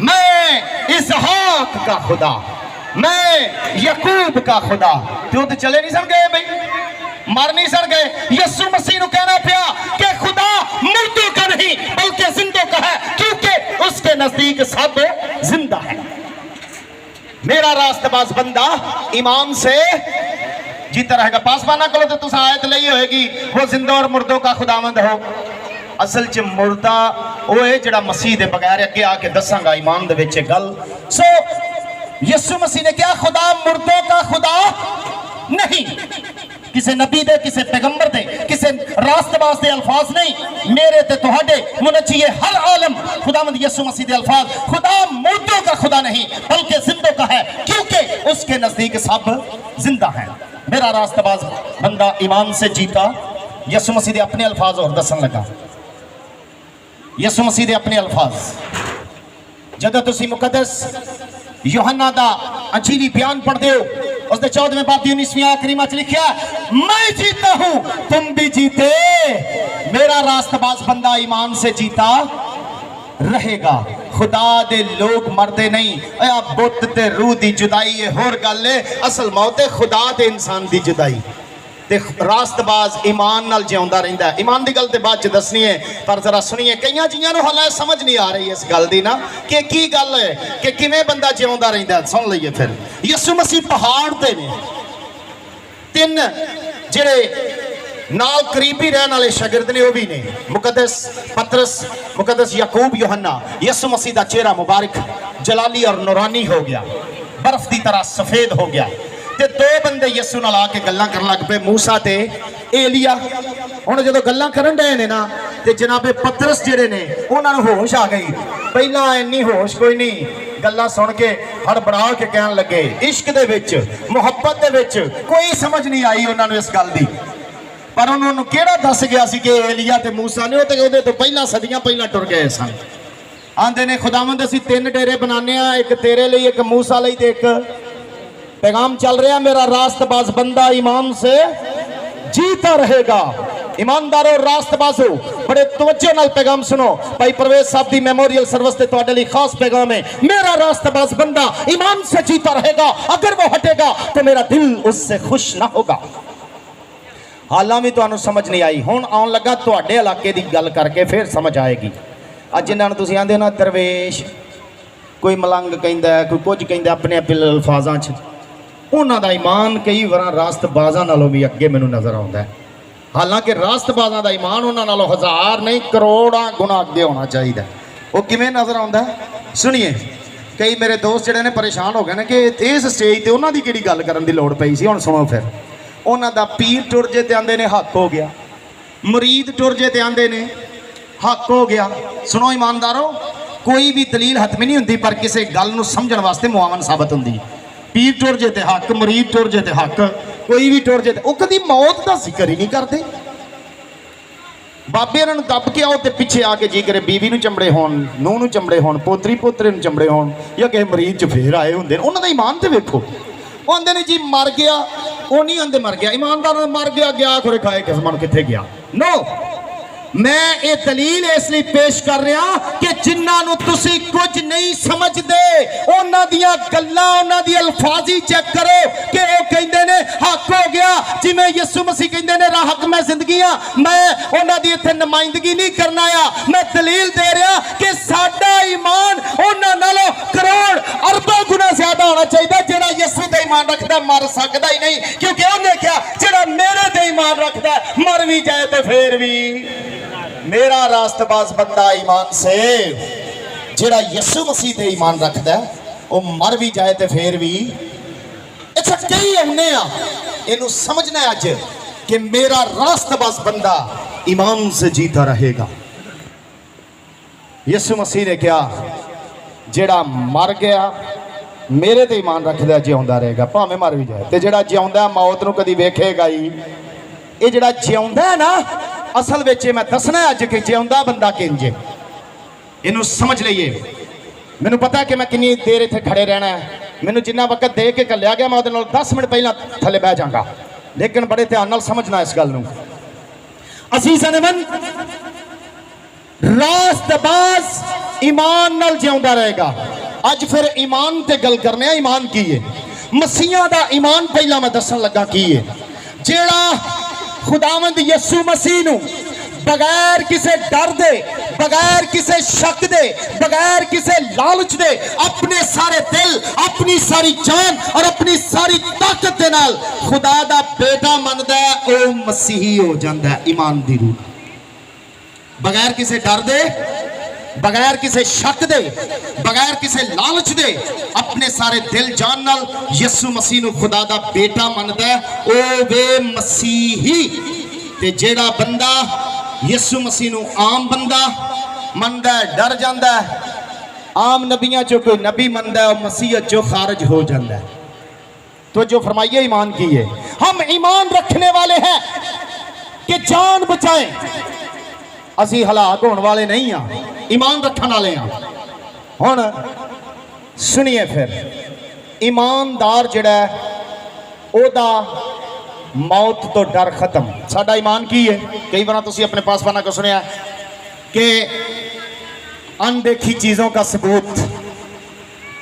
मैं इसहाक का खुदा, मैं यकूब का खुदा। क्यों तो चले नहीं सन गए भाई, मर नहीं सन गए। यसू मसीह को कहना पिया कि खुदा मुर्दों का नहीं बल्कि जिंदों का है, क्योंकि उसके नजदीक सब जिंदा है। मेरा रास्तबाज बंदा ईमान से जीता रहेगा। पासवाना को तो तुस आयत लई होएगी, वो जिंदा और मुर्दों का खुदावंद हो। असल च मुर्दा वो है जिहड़ा मसीह दे बगैर, अगे आके दसांगा ईमान दे विच गल। सो यसू मसीह ने क्या खुदा मुर्दों का खुदा नहीं, किसी नबी दे, किसी पैगंबर दे, किसी रास्तबाज दे अल्फाज नहीं, मेरे ते तुहाडे मुनच्चिए हर आलम खुदावंद यसू मसीह दे अल्फाज। खुदा मुर्दों का खुदा नहीं बल्कि जिंदों का है, क्योंकि उसके नजदीक सब जिंदा है। मेरा रास्तबाज बंदा ईमान से जीता। यसू मसीह दे अपने अल्फाज और दसन लगा, यसू मसीह दे अपने अल्फाज। जदों तुसीं मुकद्दस यूहन्ना दा अंजीली बयान पढ़ते हो, उसने 14वें बाब दी 19वीं आयत करीमा च लिखा, मैं जीता हूं तुम भी जीते। मेरा रास्तबाज बंदा ईमान से जीता रहेगा। खुदा दे लोग मरदे नहीं, बुत ते रूह दी जुदाई है होर गल है, असल मौत है खुदा ते इंसान दी जुदाई। ते रास्तबाज ईमान नाल जिउंदा रहिंदा है। ईमान दी गल ते बाद च दसनी है, पर जरा सुनिए, कईयां जियां नूं हाले समझ नहीं आ रही इस गल दी ना कि की गल है कि किवें बंदा जिउंदा रहिंदा। सुन लईए फिर। यसू मसीह पहाड़ ते ने, तीन जिहड़े नाल करीबी रहने वाले शागिर्द ने, वो भी ने मुकद्दस पतरस, मुकद्दस याकूब, यूहन्ना। यसू मसीह का चेहरा मुबारक जलाली और नूरानी हो गया, बर्फ की तरह सफेद हो गया। ते दो बंदे यसू नाल आके गल्लां करन लग पे, मूसा ते एलिया। हुण जदों गल्लां करन डे ने ना, ते जनाबे पतरस जिहड़े ने उन्हां नूं होश आ गई। पहला इन्नी होश कोई नहीं, गल्लां सुन के हड़बड़ा के कहन लगे। इश्क दे विच, मुहब्बत दे विच कोई समझ नहीं आई उन्हां नूं इस गल दी, पर उन्होंने केड़ा दस गया सी कि एलिया ते मूसा ने, वो तो पहला सदियां पहला टुर गए सन। आंदे ने खुदावंद असीं 3 डेरे बनाने, एक तेरे लिए, एक मूसा लिए, ते एक पैगाम चल रहा। मेरा रास्तबाज बंदा ईमान से जीता रहेगा। ईमानदारों रास्तबाजो बड़े तवज्जो नाल पैगाम सुनो। भाई परवेज साहब दी मेमोरियल सर्विस ते तुहाडे लई खास पैगाम है। मेरा रास्तबाज बंदा ईमान से जीता रहेगा, अगर वो हटेगा तो मेरा दिल उससे खुश ना होगा। हालां भी तुहानूं समझ नहीं आई, हुण आउण लगा तुहाडे इलाके दी गल करके फिर समझ आएगी। अज जिन्हां नूं तुसीं आंदे हो ना दरवेश, कोई मलंग कहता है, कोई कुछ कहता अपने अपने अल्फाजां च। उन्हां दा ईमान कई वार रास्तबाज़ां नालों भी अगे मैनूं नज़र आउंदा है। हालांकि रास्तबाज़ां दा ईमान उन्हां नालों हज़ार नहीं करोड़ां गुना अगे होना चाहिए। वो किवें नज़र आउंदा है? सुनिए, कई मेरे दोस्त जिहड़े ने परेशान हो गए ने कि इस स्टेज ते उन्हां दी किहड़ी गल करन दी लोड़ पई सी। हुण सुणो, फिर उन्हां दा पीर टुर जे ते आंदे ने हक हो गया, मुरीद टुर जे ते आंदे ने हक हो गया। सुनो ईमानदारो, कोई भी दलील हतमी नहीं हुंदी, पर किसी गल नूं समझण वास्ते मुआवन साबित हुंदी। पीर टुर जे ते हक, मुरीद टुर जे ते हक, कोई भी टुर जे ते वो कदी मौत का जिक्र ही नहीं करते। बाबे इन्हां नूं दब के आओ तो पिछे आके जी करे बीवी नूं चंबड़े होण, नूंह नूं चंबड़े होण, पोतरी पोतरे नूं चंबड़े होण, या किसी मरीज च फेर आए हुंदे ने। उन्हां दा ईमान ते वेखो। वो आंदे ने जी मर गया, वो नहीं आंदे मर गया। ईमानदार मर गया, गया खुरे खाए किस्मत कित्थे गया। नो, मैं ये दलील इसलिए पेश कर रहा कि जिन्होंने तुसी कुछ नहीं समझते उन्हां दियां गल्लां, उन्हां दी अल्फाजी चेक करो कि वो कहंदे ने हक हो गया। जिवें यीशु मसीह कहंदे ने राह हक मैं जिंदगी हां। मैं उन्हां दी इत्थे नुमाइंदगी नहीं करना आ, मैं दलील दे रहा कि साडा ईमान उन्हां नालों करोड़ अरबों गुना ज्यादा होना चाहिए। जिहड़ा यीशु ते ईमान रखदा मर सकदा ही नहीं, क्योंकि उन्हें कहा जिहड़ा मेरे ते ईमान रखदा मर भी जाए तो फिर भी मेरा रास्तबाज बंदा ईमान से, जेड़ा यीशु मसीह ते ईमान रखदा वो मर भी जाए तो फिर भी। अच्छा, कई आने इनू समझना है अज कि मेरा रास्तबाज बंदा ईमान से जीता रहेगा। यीशु मसीह ने कहा जेड़ा मर गया मेरे ते ईमान रखदा जिउंदा रहेगा, भावें मर भी जाए। ते जेड़ा जिउंदा मौत नूं कदी वेखेगा ही। ये जेड़ा जिउंदा है ना, असल विच मैं दसना अज कि जिउंदा बंदा किंज है, इनू समझ लीए। मैनू पता है कि मैं कितनी देर इत्थे खड़े रहना है। मैनू जिन्ना वक्त दे के घल्लिया गया मैं उहदे नाल 10 मिनट पहला थले बह जाऊंगा, लेकिन बड़े ध्यान नाल समझना इस गल नूं। असीस अनमन रास्तबाज ईमान नाल जिउंदा रहेगा। अज फिर ईमान ते गल करने आ। ईमान की है? मसीहा दा ईमान पहला मैं दसन लगा की है। जेड़ा खुदावंद यीशु मसीह नूं बगैर किसी डर दे, बगैर किसी शक दे, बगैर किसी लालच दे अपने सारे दिल, अपनी सारी जान और अपनी सारी ताकत दे नाल खुदा दा बेटा मनदा है, ओ मसीही हो जांदा है। ईमान दी रूह बगैर किसी डर दे, बगैर किसी शक दे, बगैर किसी लालच दे अपने सारे दिल जान नाल यीशु मसीह नूं खुदा दा बेटा मनदा है, ओ वे मसीही। ते जेड़ा बंदा यीशु मसीह नूं आम बंदा मनदा है, डर जांदा है, आम नबियां चो कोई नबी मनदा है, मसीहत चो खारिज हो जांदा है। तो जो फरमाइए ईमान की है, हम ईमान रखने वाले हैं कि जान बचाएं, असी हलाक होने वाले नहीं हाँ, ईमान रखने वाले हाँ। हुण सुनिए, फिर ईमानदार जिहड़ा ओदा मौत तो डर खत्म। साडा ईमान की है? कई बार तुसीं अपने पासवाना को सुनिया कि अनदेखी चीज़ों का सबूत,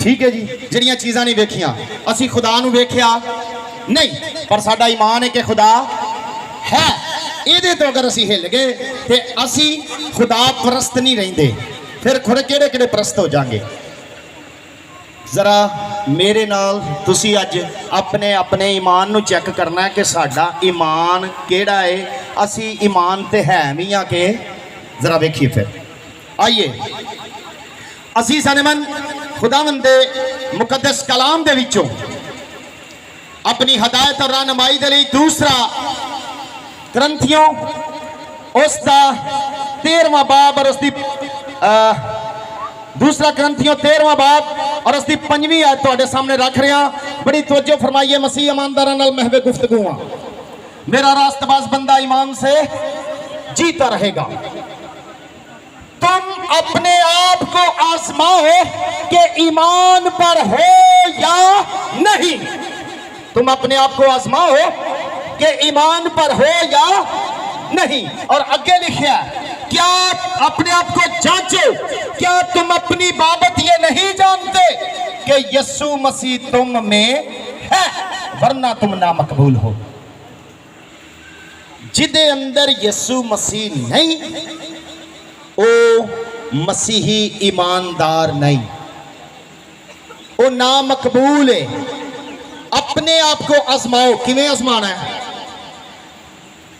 ठीक है जी, जिहड़ियां चीज़ां नहीं वेखियां, असी खुदा नूं वेखिया नहीं, पर साडा ईमान है कि खुदा है। ये तो अगर असी हिल गए तो असी खुदा परस्त नहीं रहिंदे, फिर खुद केड़े केड़े परस्त हो जाएंगे। जरा मेरे नाल तुसी अज अपने अपने ईमान नूं चेक करना है कि साडा ईमान केड़ा है, असी ईमान ते है भी हाँ कि? जरा वेखिए फिर। आइए असीस अनमन खुदावंद दे मुकद्दस कलाम दे विचों अपनी हदायत और रहनुमाई दे लई दूसरा ग्रंथियों उसका 13वां बाब और उसकी दूसरा ग्रंथियों 13वां बाब और उसकी 5वीं आयत तुहाडे सामने रख रहा। बड़ी तवज्जो फरमाइए। मसीह ईमानदारां नाल महवे गुफ्तगू आ। मेरा रास्तबाज बंदा ईमान से जीता रहेगा। तुम अपने आप को आजमाओ कि ईमान पर हो या नहीं। तुम अपने आप को आजमाओ कि ईमान पर हो या नहीं। और आगे लिखा, क्या अपने आप को जांचो, क्या तुम अपनी बाबत ये नहीं जानते कि यीशु मसीह तुम में है, वरना तुम नामकबूल हो। जिदे अंदर यीशु मसीह नहीं ओ मसीही ईमानदार नहीं। वो ना मकबूल है। अपने आप को आजमाओ। किवें आजमाना है?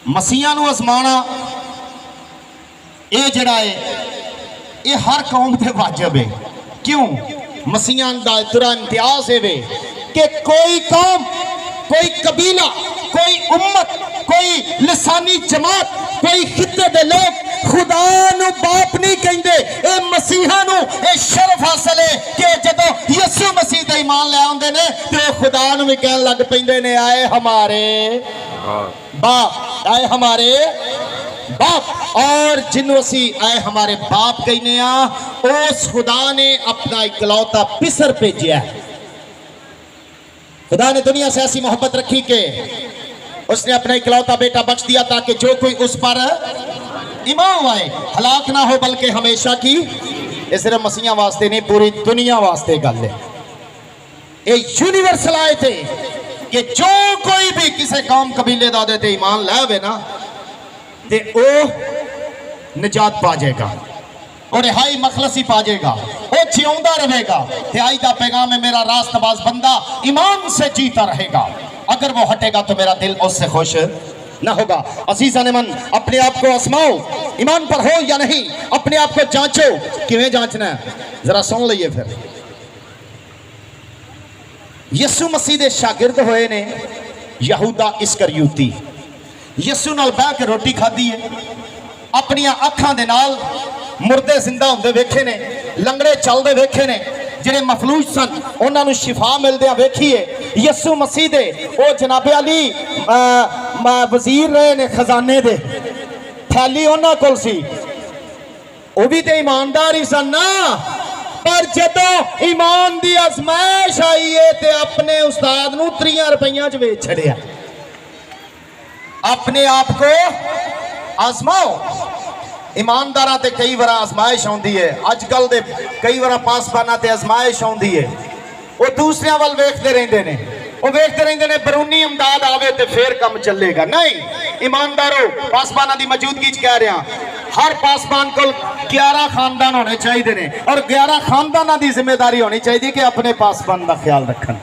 मसीहां नूं आजमाना ये जड़ा है ये हर कौम ते वाजिब है। क्यों? मसीहां दा इतरा इम्तियाज है वे कि कोई कौम, कोई कबीला, कोई उम्मत, कोई लिसानी जमात, कोई खिते दे लोग खुदा नू बाप नहीं कहते। ए मसीहा नू ए शर्फ हासिल है कि जदों यीशु मसीह दा ईमान ले आउंदे ने ते खुदा नू भी कहन लग पैंदे ने आए हमारे बाप, आए हमारे बाप। और जिन्हों असी आए हमारे बाप कहने उस खुदा ने अपना इकलौता पिसर भेजा। खुदा ने दुनिया से ऐसी मोहब्बत रखी कि उसने अपना इकलौता बेटा बख्श दिया ताकि जो कोई उस पर ईमान आए हलाक ना हो बल्कि हमेशा की। ये सिर्फ मसीहा वास्ते नहीं, पूरी दुनिया वास्ते गल है। ये यूनिवर्सल आए थे कि जो कोई भी किसी कौम कबीले का ते ईमान लावे ना ते ओ निजात पा जाएगा और रिहाई मखलसी पा जाएगा, वो जिਉਂਦਾ रहेगा। तिहाई का पैगाम है मेरा रास्तबाज बंदा ईमान से जीता रहेगा, अगर वो हटेगा तो मेरा दिल उससे खुश ना होगा। अजीज़ान मन, अपने आप को आजमाओ, ईमान पर हो या नहीं, अपने आप को जांचो। किवें जांचना है जरा सुन लीजिए। फिर यीशु मसीह दे शागिर्द होए ने यहूदा इस्करियोती। यीशु नाल बैठ के रोटी खाधी है, अपनी अखां दे नाल मुर्दे जिंदा होंदे वेखे ने, लंगड़े चलते वेखे ने, जिहड़े मफलूज सन उन्होंने शिफा मिलदे वेखीए। यीशु मसीह दे ओ जनाबे अली वजीर रहे ने खजाने दे, थैली उन्हां कोल सी, वो भी तो ईमानदार ही सन ना। पर जदों ईमान दी आजमाइश आई है ते अपने उस्ताद नूं 30 रुपइयां च वेच छड़िया। अपने आप को आजमाओ। ईमानदारा ते कई बार आजमाइश आती है, अजकल दे कई बार पासबाना ते आजमाइश आती है, वो दूसरिया वाल वेखते रहते ने, वो वेखते रहते ने बरूनी इमदाद आवे तो फिर काम चलेगा। नहीं, ईमानदारों पासबाना की मौजूदगी कह रहा, हर पासबान को 11 खानदान होने चाहिए ने और 11 खानदाना की जिम्मेदारी होनी चाहिए कि अपने पासबान का ख्याल रखन।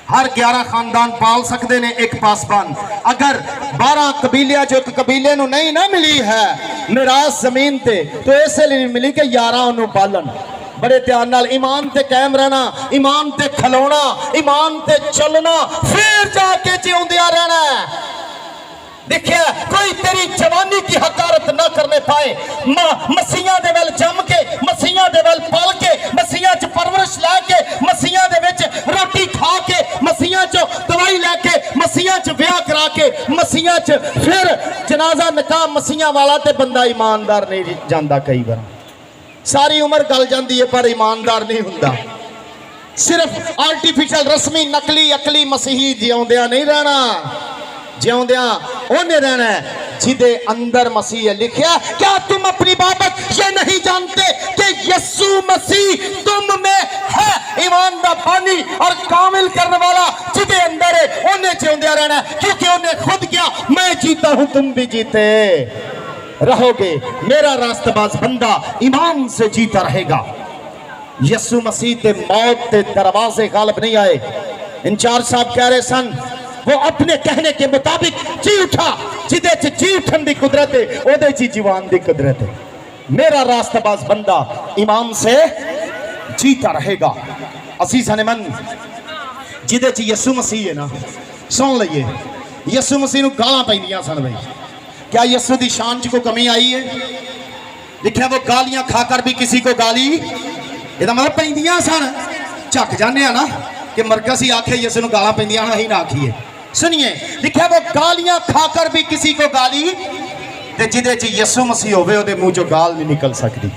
हर 11 खानदान पाल सकते हैं एक पासबान। अगर 12 कबीलिया जो एक कबीले नू नहीं ना मिली है मिरास जमीन ते, तो इसलिए मिली कि 11 उन्होंने पालन। बड़े ध्यान नाल ईमान ते कायम रहना, ईमान ते खलोना, ईमान ते चलना, फिर जाके जिउंदिया रहना। देखिए कोई तेरी जवानी की हकारत ना करने पाए। मसीहा दे वल जम के, मसीहा दे वल पल के, मसीहा च परवरिश लैके, मसीहा दे विच रोटी खा के, मसीहा च दवाई लैके, मसीहा च ब्याह करा के, मसीहा च फिर जनाजा निकाह मसीहा वाला ते बंदा ईमानदार नहीं जाता। कई बार सारी उम्र गल जाती है पर ईमानदार नहीं हुंदा। सिर्फ आर्टिफिशियल रस्मी नकली अकली मसीही जिउंदिया नहीं रहना, जिउंदिया उन्हें रहना है जिदे अंदर मसीह लिखा। क्या तुम अपनी बाबत ये नहीं जानते कि यीशु मसीह तुम में है, ईमान दा पानी और कामिल करने वाला जिदे अंदर है, उन्हें जिउंदिया रहना है, क्योंकि उन्हें खुद क्या, मैं जीता हूं तुम भी जीते रहोगे। मेरा रास्तबाज बंदा ईमान से जीता रहेगा। यीशु मसीह ते मौत के दरवाजे गालिब नहीं आए। इंचार्ज साहब कह रहे सन वो अपने कहने के मुताबिक जी उठा, जिदे च जी उठन की कुदरत है ओदे च जीवान की कुदरत है। मेरा रास्तबाज बंदा ईमान से जीता रहेगा। अजीज़ान मन, जिदे च यीशु मसीह है ना, सुन लीजिए, यीशु मसीह नूं गालां पैंदियां सन। भाई क्या यीशु की शान च कोई कमी आई है? देखिए वो गालियां खाकर भी किसी को गाली, ਇਹਦਾ मतलब पैंदियां सन। झक जाने ना कि मरकज ही आखे यीशु नूं गालां पैंदियां ना, ही ना आखिए। सुनिए, देखिए वो गालियां खाकर भी किसी को गाली, ते जिदे च यीशु मसीह होवे ओदे मुंह चों गाल नहीं निकल सकती।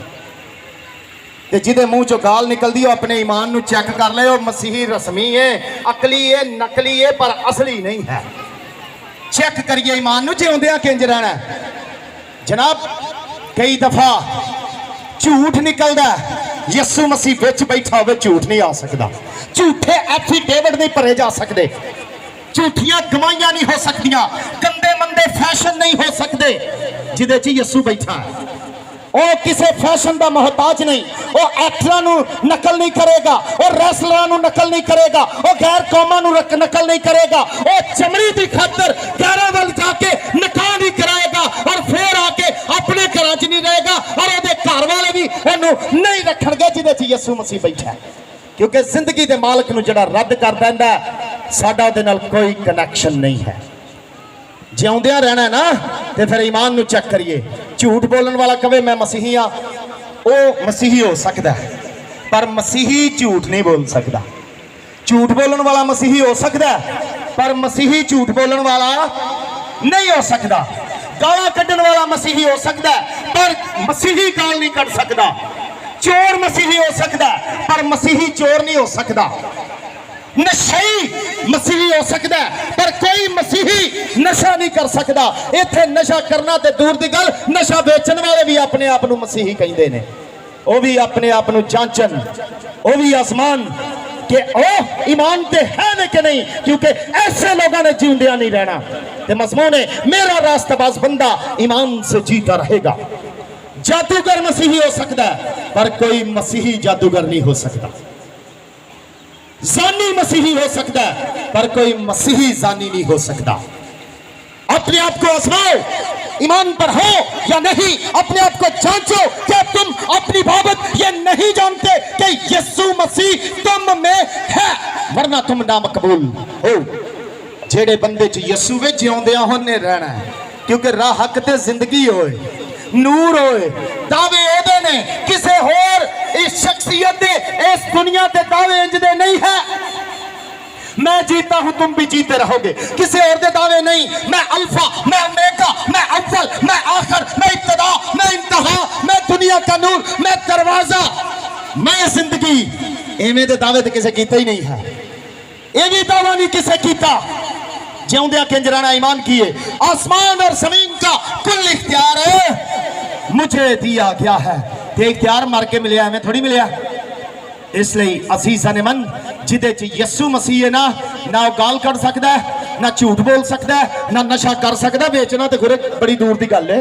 ते जिदे मुंह चों गाल निकलदी ओ अपने ईमान नूं चेक कर ले, ओ मसीही रस्मी है, अकली है, नकली है, पर असली नहीं है। चेक करिए ईमान नूं, जिउंदियां किंज रहना जनाब। कई दफा झूठ निकलदा, यीशु मसीह विच बैठा होवे झूठ नहीं आ सकता। झूठे एफिडेविट नहीं भरे जा सकते, झूठियां गवाहियां नहीं हो सकदियां, गंदे मंदे फैशन नहीं हो सकते जिदे च यीशु बैठा है। ਉਹ ਕਿਸੇ ਫੈਸ਼ਨ ਦਾ ਮੁਹਤਾਜ ਨਹੀਂ, ਉਹ ਐਕਟਰਾਂ ਨੂੰ ਨਕਲ ਨਹੀਂ ਕਰੇਗਾ, ਉਹ ਰੈਸਲਰਾਂ ਨੂੰ ਨਕਲ ਨਹੀਂ ਕਰੇਗਾ, ਉਹ ਗੈਰ ਕੌਮਾਂ ਨੂੰ ਨਕਲ ਨਹੀਂ ਕਰੇਗਾ, ਉਹ ਚਮੜੀ ਦੀ ਖਾਤਰ ਗੈਰਾਂ ਵੱਲ ਜਾ ਕੇ ਨਿਕਾਹ ਨਹੀਂ ਕਰਾਏਗਾ ਔਰ ਫੇਰ ਆ ਕੇ ਆਪਣੇ ਘਰਾਂ 'ਚ ਨਹੀਂ ਰਹੇਗਾ ਔਰ ਉਹਦੇ ਘਰ ਵਾਲੇ ਵੀ ਉਹਨੂੰ ਨਹੀਂ ਰੱਖਣਗੇ ਜਿਹਦੇ 'ਚ ਯਿਸੂ ਮਸੀਹ ਬੈਠਾ ਹੈ। ਕਿਉਂਕਿ ਜ਼ਿੰਦਗੀ ਦੇ ਮਾਲਕ ਨੂੰ ਜਿਹੜਾ ਰੱਦ ਕਰ ਦਿੰਦਾ ਸਾਡਾ ਉਹਦੇ ਨਾਲ ਕੋਈ ਕਨੈਕਸ਼ਨ ਨਹੀਂ ਹੈ। ਜਿਉਂਦਿਆਂ ਰਹਿਣਾ ਨਾ ਤੇ ਫਿਰ ਈਮਾਨ ਨੂੰ ਚੈੱਕ ਕਰੀਏ। ਝੂਠ ਬੋਲਣ ਵਾਲਾ ਕਵੇ ਮੈਂ ਮਸੀਹੀ ਆ, ਉਹ ਮਸੀਹੀ ਹੋ ਸਕਦਾ ਹੈ ਪਰ ਮਸੀਹੀ ਝੂਠ ਨਹੀਂ ਬੋਲ ਸਕਦਾ। ਝੂਠ ਬੋਲਣ ਵਾਲਾ ਮਸੀਹੀ ਹੋ ਸਕਦਾ ਹੈ ਪਰ ਮਸੀਹੀ ਝੂਠ ਬੋਲਣ ਵਾਲਾ ਨਹੀਂ ਹੋ ਸਕਦਾ। ਗਾਲਾਂ ਕੱਢਣ ਵਾਲਾ ਮਸੀਹੀ ਹੋ ਸਕਦਾ ਹੈ ਪਰ ਮਸੀਹੀ ਗਾਲ ਨਹੀਂ ਕੱਢ ਸਕਦਾ। ਚੋਰ ਮਸੀਹੀ ਹੋ ਸਕਦਾ ਹੈ ਪਰ ਮਸੀਹੀ ਚੋਰ ਨਹੀਂ ਹੋ ਸਕਦਾ। ਨਸ਼ਈ ਮਸੀਹੀ ਹੋ ਸਕਦਾ ਹੈ ਪਰ ਕੋਈ ਮਸੀਹੀ ਨਸ਼ਾ ਨਹੀਂ ਕਰ ਸਕਦਾ। ਇੱਥੇ ਨਸ਼ਾ ਕਰਨਾ ਤੇ ਦੂਰ ਦੀ ਗੱਲ, ਨਸ਼ਾ ਵੇਚਣ ਵਾਲੇ ਵੀ ਆਪਣੇ ਆਪ ਨੂੰ ਮਸੀਹੀ ਕਹਿੰਦੇ ਨੇ। ਉਹ ਵੀ ਆਪਣੇ ਆਪ ਨੂੰ ਜਾਂਚਣ, ਉਹ ਵੀ ਆਸਮਾਨ कि ओ ईमान ते है ने कि नहीं, क्योंकि ऐसे लोगों ने जिंदया नहीं रहना। ते मज़मून है मेरा रास्ताबाज बंदा ईमान से जीता रहेगा। जादूगर मसीही हो सकता है पर कोई मसीही जादूगर नहीं हो सकता। जानी मसीही हो सकता है पर कोई मसीही जानी नहीं हो सकता। अपने आप को आजमाओ, ईमान पर हो या नहीं, अपने आप को जांचो। क्या तुम अपनी बाबत ये नहीं जानते कि यीशु मसीह तुम में है, वरना तुम नामकबूल हो। जेड़े बंदे च यीशु वे जिउंदियां होने रहना है, क्योंकि राह हक ते जिंदगी होए, नूर होए। दावे ओदे ने, किसे होर इस शख्सियत दे इस दुनिया ते दावे इंज दे नहीं है। मैं जीता हूं तुम भी जीते रहोगे, किसी और दे दावे नहीं। मैं अल्फा, मैं ओमेगा, मैं अव्वल, मैं आखिर, मैं इब्तिदा, मैं इंतहा, मैं दुनिया का नूर, मैं दरवाजा, मैं जिंदगी। एवें दे दावे तो किसे कीते ही नहीं है। ये भी दावा नहीं किसे कीता। जिउंदिया किंजराना ईमान किए। आसमान और जमीन का कुल इख्तियार मुझे दिया गया है। ते इख्तियार मार के मिले, हमें थोड़ी मिले। इसलिए असीसा ने मन जिदे च यीशु मसीह है ना गाल कर सकता है, ना झूठ बोल सकता है, ना नशा कर सकता। बेचना तो गुरे बड़ी दूर की गल है।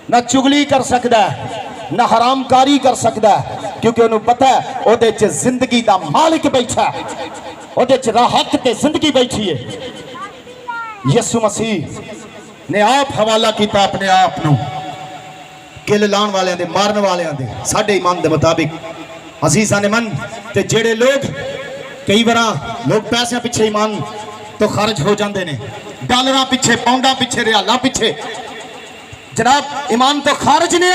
ना चुगली कर सकता है, ना हरामकारी कर सकता है, क्योंकि उन्हें पता है ओदे च जिंदगी का मालिक बैठा है, ओदे च राह हक ते जिंदगी बैठी है। यीशु मसीह ने आप हवाला किया अपने आप नूं किल लाण वालियां दे, मारन वालियां दे, साडे ईमान दे मुताबिक। अजीजा ने मन ते जेड़े लोग कई बार लोग पैसे पिछे ईमान तो खर्च हो जाते हैं, डॉलर पिछे, पाउंडा पिछे, रियाला पिछे। जनाब ईमान तो खारिज ने।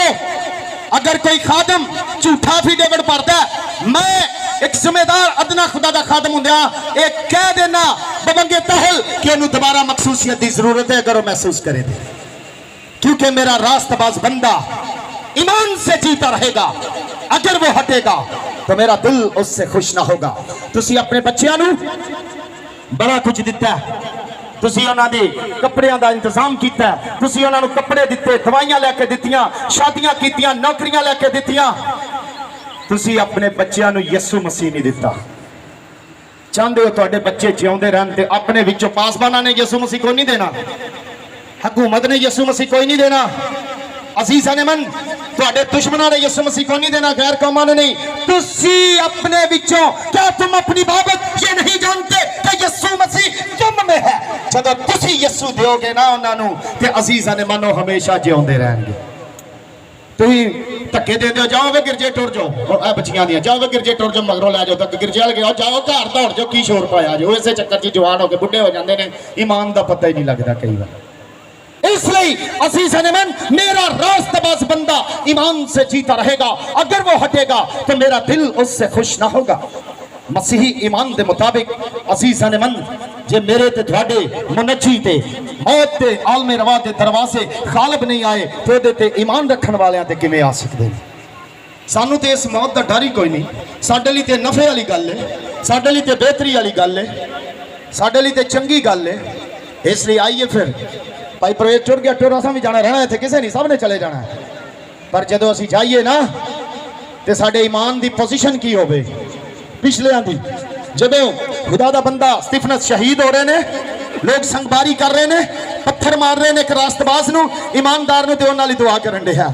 अगर कोई खादम झूठा एफिडेविट भरता है, मैं एक जिम्मेदार अदना खुदा का खादम होंदिया एक कह देना बबंगे तहल कि इन्हू दोबारा मखसूसियत की जरूरत है अगर वो महसूस करे थे, क्योंकि मेरा रास्तबाज बंदा ईमान से जीता रहेगा। अगर वो हटेगा तो मेरा दिल उससे खुश ना होगा। तुसी अपने बच्चों नू बड़ा कुछ दिता है, तुसी उन्हां दे कपड़ियां दा इंतजाम कीता है, तुसी उन्हां नू कपड़े दिते, दवाइयां लेके दित्तियां, शादियां कीतियां, नौकरियां लेके दित्तियां। तुसी अपने बच्चों नू यीशु मसीह नहीं दिता। चाहते हो तुहाडे बच्चे जिउंदे रहन ते अपने विचों पासबाना ने यीशु मसीह को नहीं देना, हुकूमत ने यीशु मसीह को नहीं देना। अजीजा ने मन तुहाडे दुश्मनां ने यीशु मसीह को नहीं देना, गैर कौमां ने नहीं। तुसी अपने विचों, क्या तुम अपनी बाबत ये नहीं जानते कि यीशु मसीह तुम में है। जब तुसी यीशु दोगे ना उन्हां नूं ते अजीजा ने मनो हमेशा जिउंदे रहणगे। तुसी धक्के दे दो, जाओ वे गिरजे टुर जाओ, ए बच्चियां दियां, जाओ वे गिरजे टुर जाओ, मगरों लै जाओ, तक गिरजे वाल गए जाओ, घर दौड़ जाओ, की शोर पाया जो। इसे चक्कर च जवान हो के बुढ़े हो जाते हैं, ईमान का पता ही नहीं लगता कई बार। इसलिए अजीजा ने मन मेरा रास्तबाज बंदा ईमान से जीता रहेगा। अगर वो हटेगा तो मेरा दिल उससे खुश ना होगा। मसीही ईमान के मुताबिक अजीजा ने मन जे मेरे ते तुहाडे मुनज्जी ते मौत ते आलमे रवा दे दरवाजे गालिब नहीं आए तो दे ते ईमान रखने वालियां ते किवें आ सकदे ने। सानू ते इस मौत दा डर ही कोई नहीं। साडे लई ते नफे वाली गल है, साडे लई ते बेहतरी वाली गल है, साडे लई ते चंगी गल है। इसलिए आइए फिर भाई प्रवेश टुर गया, टुर असां भी जाना रहना इत्थे, किसे नहीं, सब ने चले जाना है। पर जदों असीं जाइए ना ते साडे ईमान दी पोजीशन की होवे पिछलियां दी। जदों खुदा दा बंदा स्तिफनस शहीद हो रहे ने, लोग संगबारी कर रहे ने, पत्थर मार रहे ने एक रास्तबाज नूं, ईमानदार नूं, ते उहनां लई दुआ करन दिया।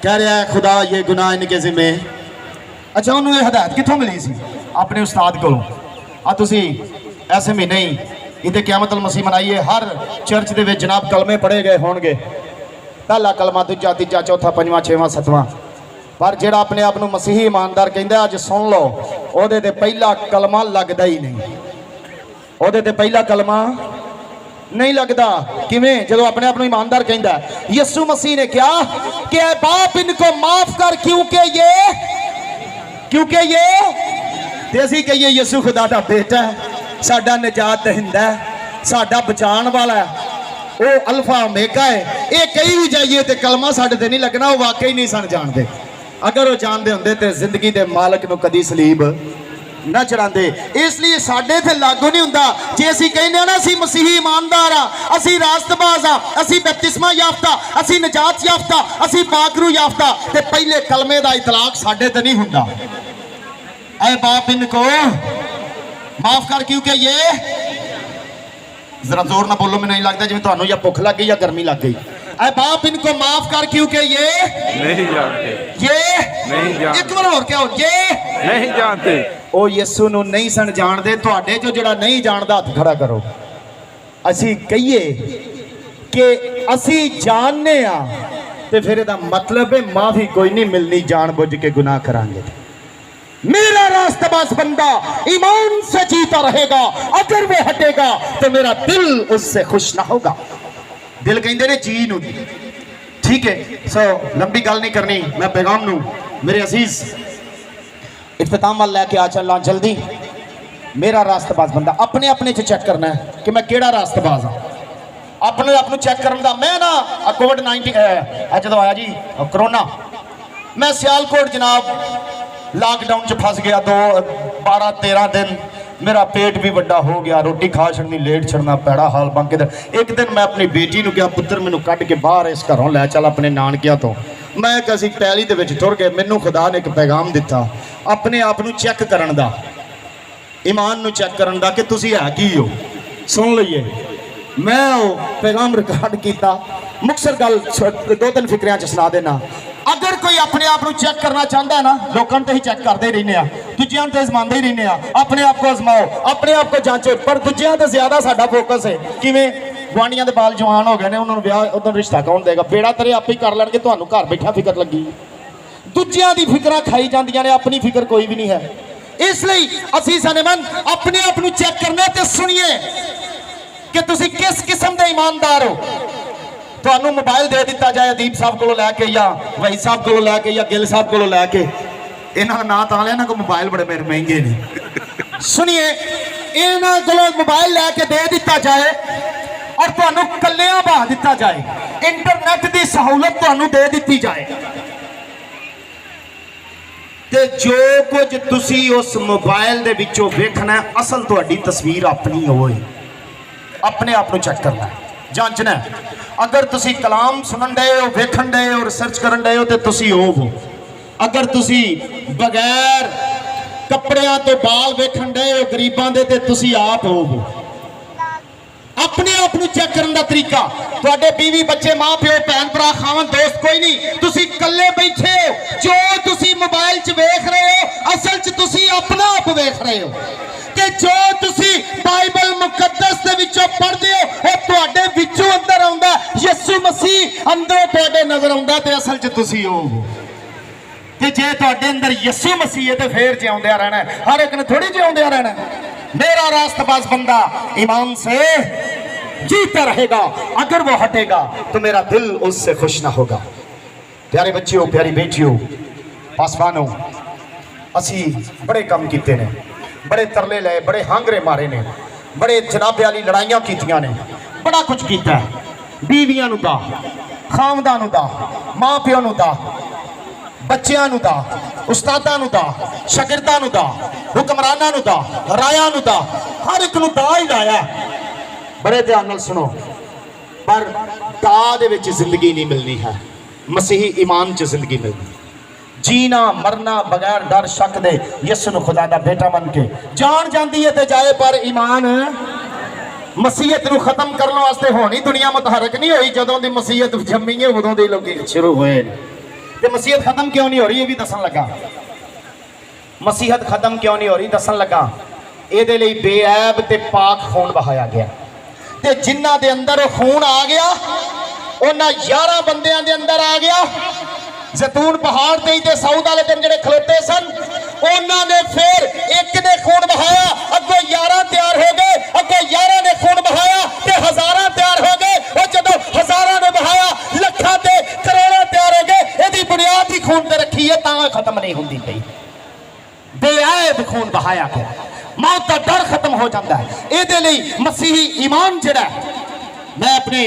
कह रहा है खुदा ये गुनाह इनके जिम्मे। अच्छा उन्होंने हदायत कितों मिली सी? अपने उस्ताद को। तुसी ऐसे महीने ही इतने क़यामत अल मसीह मनाइए, हर चर्च के जनाब कलमे पढ़े गए होंगे, पहला कलमा, दूजा, तीजा, चौथा, पंजवां, छेवां, सतवां। पर ਜਿਹੜਾ अपने आप ਨੂੰ मसीही ईमानदार ਕਹਿੰਦਾ ਅੱਜ सुन लो, ਉਹਦੇ ਤੇ ਪਹਿਲਾ कलमा लगता ही नहीं, ਉਹਦੇ ਤੇ ਪਹਿਲਾ कलमा नहीं लगता। किवें? जो अपने आप ਨੂੰ ईमानदार कहता है। यीशु मसीह ने क्या कि ऐ बाप इनको माफ कर क्योंकि ये ते असीं कहिए यीशु खुदा दा बेटा है, साडा निजात दहिंदा है, साडा बचाण वाला है, वो अल्फा ओमेगा है। ये कही भी जाइए तो कलमा साडे ते नहीं लगना, वो वाकई नहीं सन जानते। अगर वो जानते होंगे तो जिंदगी के मालक नूं कदी सलीब ना चढ़ाते। इसलिए साडे ते लागू नहीं हुंदा। जे असीं कहने ना असीं मसीही ईमानदार आ, असीं रास्तबाज आ, असीं बपतिस्मा याफ्ता, असीं निजात याफ्ता, असीं पाकरू याफ्ता, ते पहले कलमे दा इतलाक साडे ते नहीं हुंदा। ऐ बाप इनको माफ कर क्योंकि ये, जरा जोर ना बोलो, मैं नहीं लगता जिवें तुहानूं या भुख लग गई या गर्मी लग गई। ऐ बाप इनको माफ कर क्योंकि ये नहीं जानते, ये नहीं जानते, एक बार और क्या हो, ये नहीं जानते। ਉਹ ਯਿਸੂ ਨੂੰ ਨਹੀਂ ਸਨ ਜਾਣਦੇ। ਤੁਹਾਡੇ ਚੋਂ ਜਿਹੜਾ ਨਹੀਂ ਜਾਣਦਾ ਹੱਥ ਖੜਾ ਕਰੋ। ਅਸੀਂ ਕਹੀਏ ਕਿ ਅਸੀਂ ਜਾਣਦੇ ਆ ਤੇ ਫਿਰ ਇਹਦਾ ਮਤਲਬ ਹੈ ਮਾਫੀ ਕੋਈ ਨਹੀਂ ਮਿਲਣੀ, ਜਾਣ ਬੁੱਝ ਕੇ ਗੁਨਾਹ ਕਰਾਂਗੇ। मेरा रास्तबाज बंदा ईमान से जीता रहेगा, अगर वह हटेगा तो मेरा दिल उससे खुश ना होगा। दिल कहते ने जी नूं, ठीक है। सो लंबी गल नहीं करनी, मैं पैगाम नूं मेरे अजीज इख्तिताम वाल लैके आ चलना जल्दी। मेरा रास्तबाज बंदा अपने अपने च चेक करना है कि मैं केड़ा रास्तबाज हाँ। अपने आप चेक करने का मैं ना कोविड-19 जो आया जी करोना, मैं सियालकोट जनाब लॉकडाउन च फस गया। 12-13 दिन मेरा पेट भी बड़ा हो गया, रोटी खा छड़नी, लेट छड़ना, पैड़ा हाल बन के। एक दिन मैं अपनी बेटी को कहा पुत्र मैनू कढ़ के बाहर इस घरों लै चल अपने नानकिया तो। मैं असी पैली दे विच टुर गए। मैनू खुदा ने एक पैगाम दिता अपने आप को चेक करन दा, ईमान नू चेक करन दा कि तुसी है की हो। सुन लईए, मैं वो पैगाम रिकॉर्ड किया। मुक्तसर गल 2-3 फिक्रियां च सुना देना। अगर कोई अपने आप को चेक करना चाहता है ना, लोगों तो ही चेक करते ही रहने, दूजिया तो आजमाते ही रहने। अपने आप को आजमाओ, अपने आप को जांचो, पर दूजिया तो ज्यादा साडा फोकस है। किवें? गुआढ़ियां दे बाल जवान हो गए ने, उन्होंने ब्याह उधर रिश्ता कौन देगा? बेड़ा तरे आप ही कर लैणगे, तुहानूं घर बैठा फिक्र लगी। दूजिया दी फिक्र खाई जांदियां ने, अपनी फिक्र कोई भी नहीं है। इसलिए असीं सनेमन अपने आप को चेक करना। तो सुनिए कि तुसीं किस किस्म के ईमानदार हो। ਤੁਹਾਨੂੰ मोबाइल दे दिता जाए अदीब साहब को लैके या वही साहब को लैके या गिल साहब को लैके, इन्हों ना तो इन्हों को मोबाइल बड़े मेरे महंगे ने। सुनिए, इन्हों को मोबाइल लैके दे दिता जाए और तुहानूं कल्लियां बहा दिता जाए, इंटरनेट की सहूलत तुहानूं दे दी जाए, ते जो कुछ तुसी उस मोबाइल दे विचों वेखना है असल तुहाडी तस्वीर अपनी होए। अपने आप को चेक करना है, जांचना है। अगर तुसी कलाम सुनन डे हो, वेखन डे हो, रिसर्च करन डे हो तो तुसी हो। अगर तुसी बगैर कपड़ियां तो बाल वेखन डे हो गरीबां दे ते तुसी आप हो। अपने आप को चेक करने का तरीका, तुहाडे बीवी बच्चे माँ प्यो भैन भरा खावन दोस्त कोई नहीं, तुसी कल्ले बैठे हो। जो तुसी मोबाइल च वेख रहे हो असल च तुसी अपना आप वेख रहे हो, ते जो तुसी बाइबल मुकद्दस दे विचों पढ़दे हो वो तुहाडे विचों अंदर आउंदा। यीशु मसीह अंदरों तुहाडे नजर आउंदा ते असल च तुसी हो। ते जे तुहाडे अंदर यीशु मसीह है तो फिर जिउंदिया रहना है, हर एक ने थोड़ी जिउंदिया रहना है। मेरा रास्तबाज बंदा ईमान से जीता रहेगा, अगर वो हटेगा तो मेरा दिल उससे खुश ना होगा। प्यारे बच्चियों, प्यारी बेटियों, पासवानों, असी बड़े कम कीते ने, बड़े तरले लाए, बड़े हांगरे मारे ने, बड़े जनाबे वाली लड़ाइयां कीतियां ने, बड़ा कुछ किया। बीवियां नूं दा, खामदां नूं दा, माँ प्यो नूं दा, बच्चियां नूं दा, उस्तादां नूं दा, शागिर्दां नूं दा, हुक्मरानां नूं दा, रायां नूं दा, हर एक नूं दा ही लाया। बड़े ध्यान नाल सुनो, पर दा दे विच जिंदगी नहीं मिलनी है, मसीही ईमान च जिंदगी मिलनी। जीना मरना बगैर डर शक दे यीशु नूं खुदा दा बेटा मन के जान जाती है तो जाए, पर ईमान मसीहत नूं खत्म करने वास्ते होनी दुनिया मुतहरक नहीं हुई। जदों दी मसीहत जम्मी है उदों दे लोग शुरू हुए। ਤੇ ਮਸੀਹਤ ਖਤਮ ਕਿਉਂ ਨਹੀਂ ਹੋ ਰਹੀ ਇਹ ਵੀ ਦੱਸਣ ਲੱਗਾ। ਮਸੀਹਤ ਖਤਮ ਕਿਉਂ ਨਹੀਂ ਹੋ ਰਹੀ ਦੱਸਣ ਲੱਗਾ। ਇਹਦੇ ਲਈ ਬੇਅੈਬ ਤੇ ਪਾਕ ਖੂਨ ਵਹਾਇਆ ਗਿਆ, ਤੇ ਜਿਨ੍ਹਾਂ ਦੇ ਅੰਦਰ ਉਹ ਖੂਨ ਆ ਗਿਆ ਉਹਨਾਂ 11 ਬੰਦਿਆਂ ਦੇ ਅੰਦਰ ਆ ਗਿਆ। ਜ਼ੈਤੂਨ ਪਹਾੜ ਤੇ ਹੀ ਤੇ ਸਾਊਦ ਵਾਲੇ ਦਿਨ ਜਿਹੜੇ ਖਲੋਤੇ ਸਨ ਉਹਨਾਂ ਨੇ ਫਿਰ ਇੱਕ ਨੇ ਖੂਨ ਵਹਾਇਆ, ਅੱਗੋਂ 11 ਤਿਆਰ ਹੋ ਗਏ, ਅੱਗੋਂ 11 ਨੇ ਖੂਨ ਵਹਾਇਆ ਤੇ ਹਜ਼ਾਰਾਂ ਤਿਆਰ ਹੋ ਗਏ। ਉਹ ਜਦੋਂ ਹਜ਼ਾਰਾਂ ਨੇ ਵਹਾਇਆ ਲੱਖਾਂ ਤੇ ਕਰੋੜਾਂ ਤਿਆਰ ਹੋ ਗਏ। ਇਹਦੀ ਬੁਨਿਆਦ ਹੀ ਖੂਨ ਤੇ ਰੱਖੀ ਹੈ ਤਾਂ ਖਤਮ ਨਹੀਂ ਹੁੰਦੀ ਪਈ। ਬੇਅੈਬ ਖੂਨ ਵਹਾਇਆ ਗਿਆ, ਮੌਤ ਦਾ ਡਰ ਖਤਮ ਹੋ ਜਾਂਦਾ ਹੈ। ਇਹਦੇ ਲਈ ਮਸੀਹੀ ਈਮਾਨ ਜਿਹੜਾ ਮੈਂ ਆਪਣੇ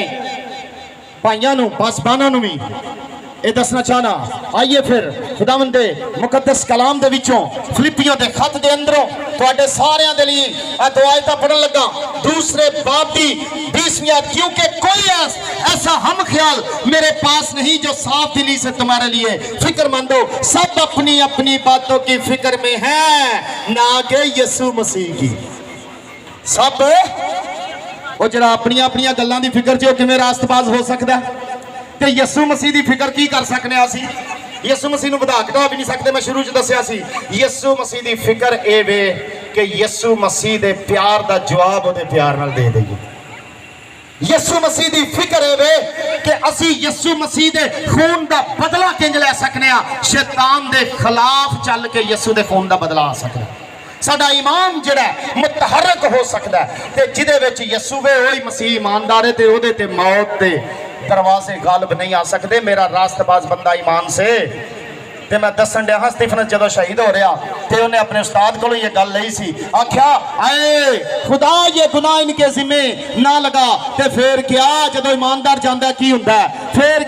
ਭਾਈਆਂ ਨੂੰ ਪਾਸਬਾਨਾਂ ਨੂੰ ਵੀ ਇਹ ਦੱਸਣਾ ਚਾਹਨਾ। ਆइए फिर खुदावंद दे मुकद्दस कलाम दे विचों फिलिपियों दे खत दे अंदरों तुहाडे सारियां दे लिए आ दो आयतां पढ़न लगा। दूसरे बाब दी 20वीं आयत, क्योंकि कोई ऐसा हम ख्याल मेरे पास नहीं जो साफ दिली से तुम्हारे लिए फिक्रमंद हो। सब अपनी अपनी बातों की फिक्र में है, ना कि यीशु मसीह की। सब ਉਹ ਜਿਹੜਾ ਆਪਣੀਆਂ ਆਪਣੀਆਂ ਗੱਲਾਂ ਦੀ ਫਿਕਰ 'ਚ ਉਹ ਕਿਵੇਂ ਰਾਸਤਬਾਜ਼ ਹੋ ਸਕਦਾ? ਤੇ ਯਿਸੂ ਮਸੀਹ ਦੀ ਫਿਕਰ ਕੀ ਕਰ ਸਕਨੇ ਆ ਅਸੀਂ? ਯਿਸੂ ਮਸੀਹ ਨੂੰ ਵਧਾ ਘਟਾ ਵੀ ਨਹੀਂ ਸਕਦੇ। ਮੈਂ ਸ਼ੁਰੂ 'ਚ ਦੱਸਿਆ ਸੀ ਯਿਸੂ ਮਸੀਹ ਦੀ ਫਿਕਰ ਇਹ ਵੇ ਕਿ ਯਿਸੂ ਮਸੀਹ ਦੇ ਪਿਆਰ ਦਾ ਜਵਾਬ ਉਹਦੇ ਪਿਆਰ ਨਾਲ ਦੇ ਦੇਈਏ। ਯਿਸੂ ਮਸੀਹ ਦੀ ਫਿਕਰ ਇਹ ਵੇ ਕਿ ਅਸੀਂ ਯਿਸੂ ਮਸੀਹ ਦੇ ਖੂਨ ਦਾ ਬਦਲਾ ਕਿੰਜ ਲੈ ਸਕਨੇ ਆ, ਸ਼ੈਤਾਨ ਦੇ ਖਿਲਾਫ ਚੱਲ ਕੇ ਯਿਸੂ ਦੇ ਖੂਨ ਦਾ ਬਦਲਾ ਆ ਸਕਦਾ। ਸਾਡਾ ਈਮਾਨ ਜਿਹੜਾ ਮੁਤਹਰਕ ਹੋ ਸਕਦਾ ਤੇ ਜਿਹਦੇ ਵਿੱਚ ਯਿਸੂ ਵੇ ਉਹੀ ਮਸੀਹ ਈਮਾਨਦਾਰ ਹੈ ਤੇ ਉਹਦੇ ਤੇ ਮੌਤ ਦੇ दरवाजे गालिब नहीं आ सकते। मेरा रास्तबाज बंदा ईमान से ते मैं दसन दिया हाँ स्टीफनस जदों शहीद हो रहा ते उन्हें अपने उस्ताद को ये गल लई सी, आख्या आए खुदा ये गुनाह इनके जिम्मे ना लगा। ते फिर क्या जदों ईमानदार जांदा की हुंदा है? फिर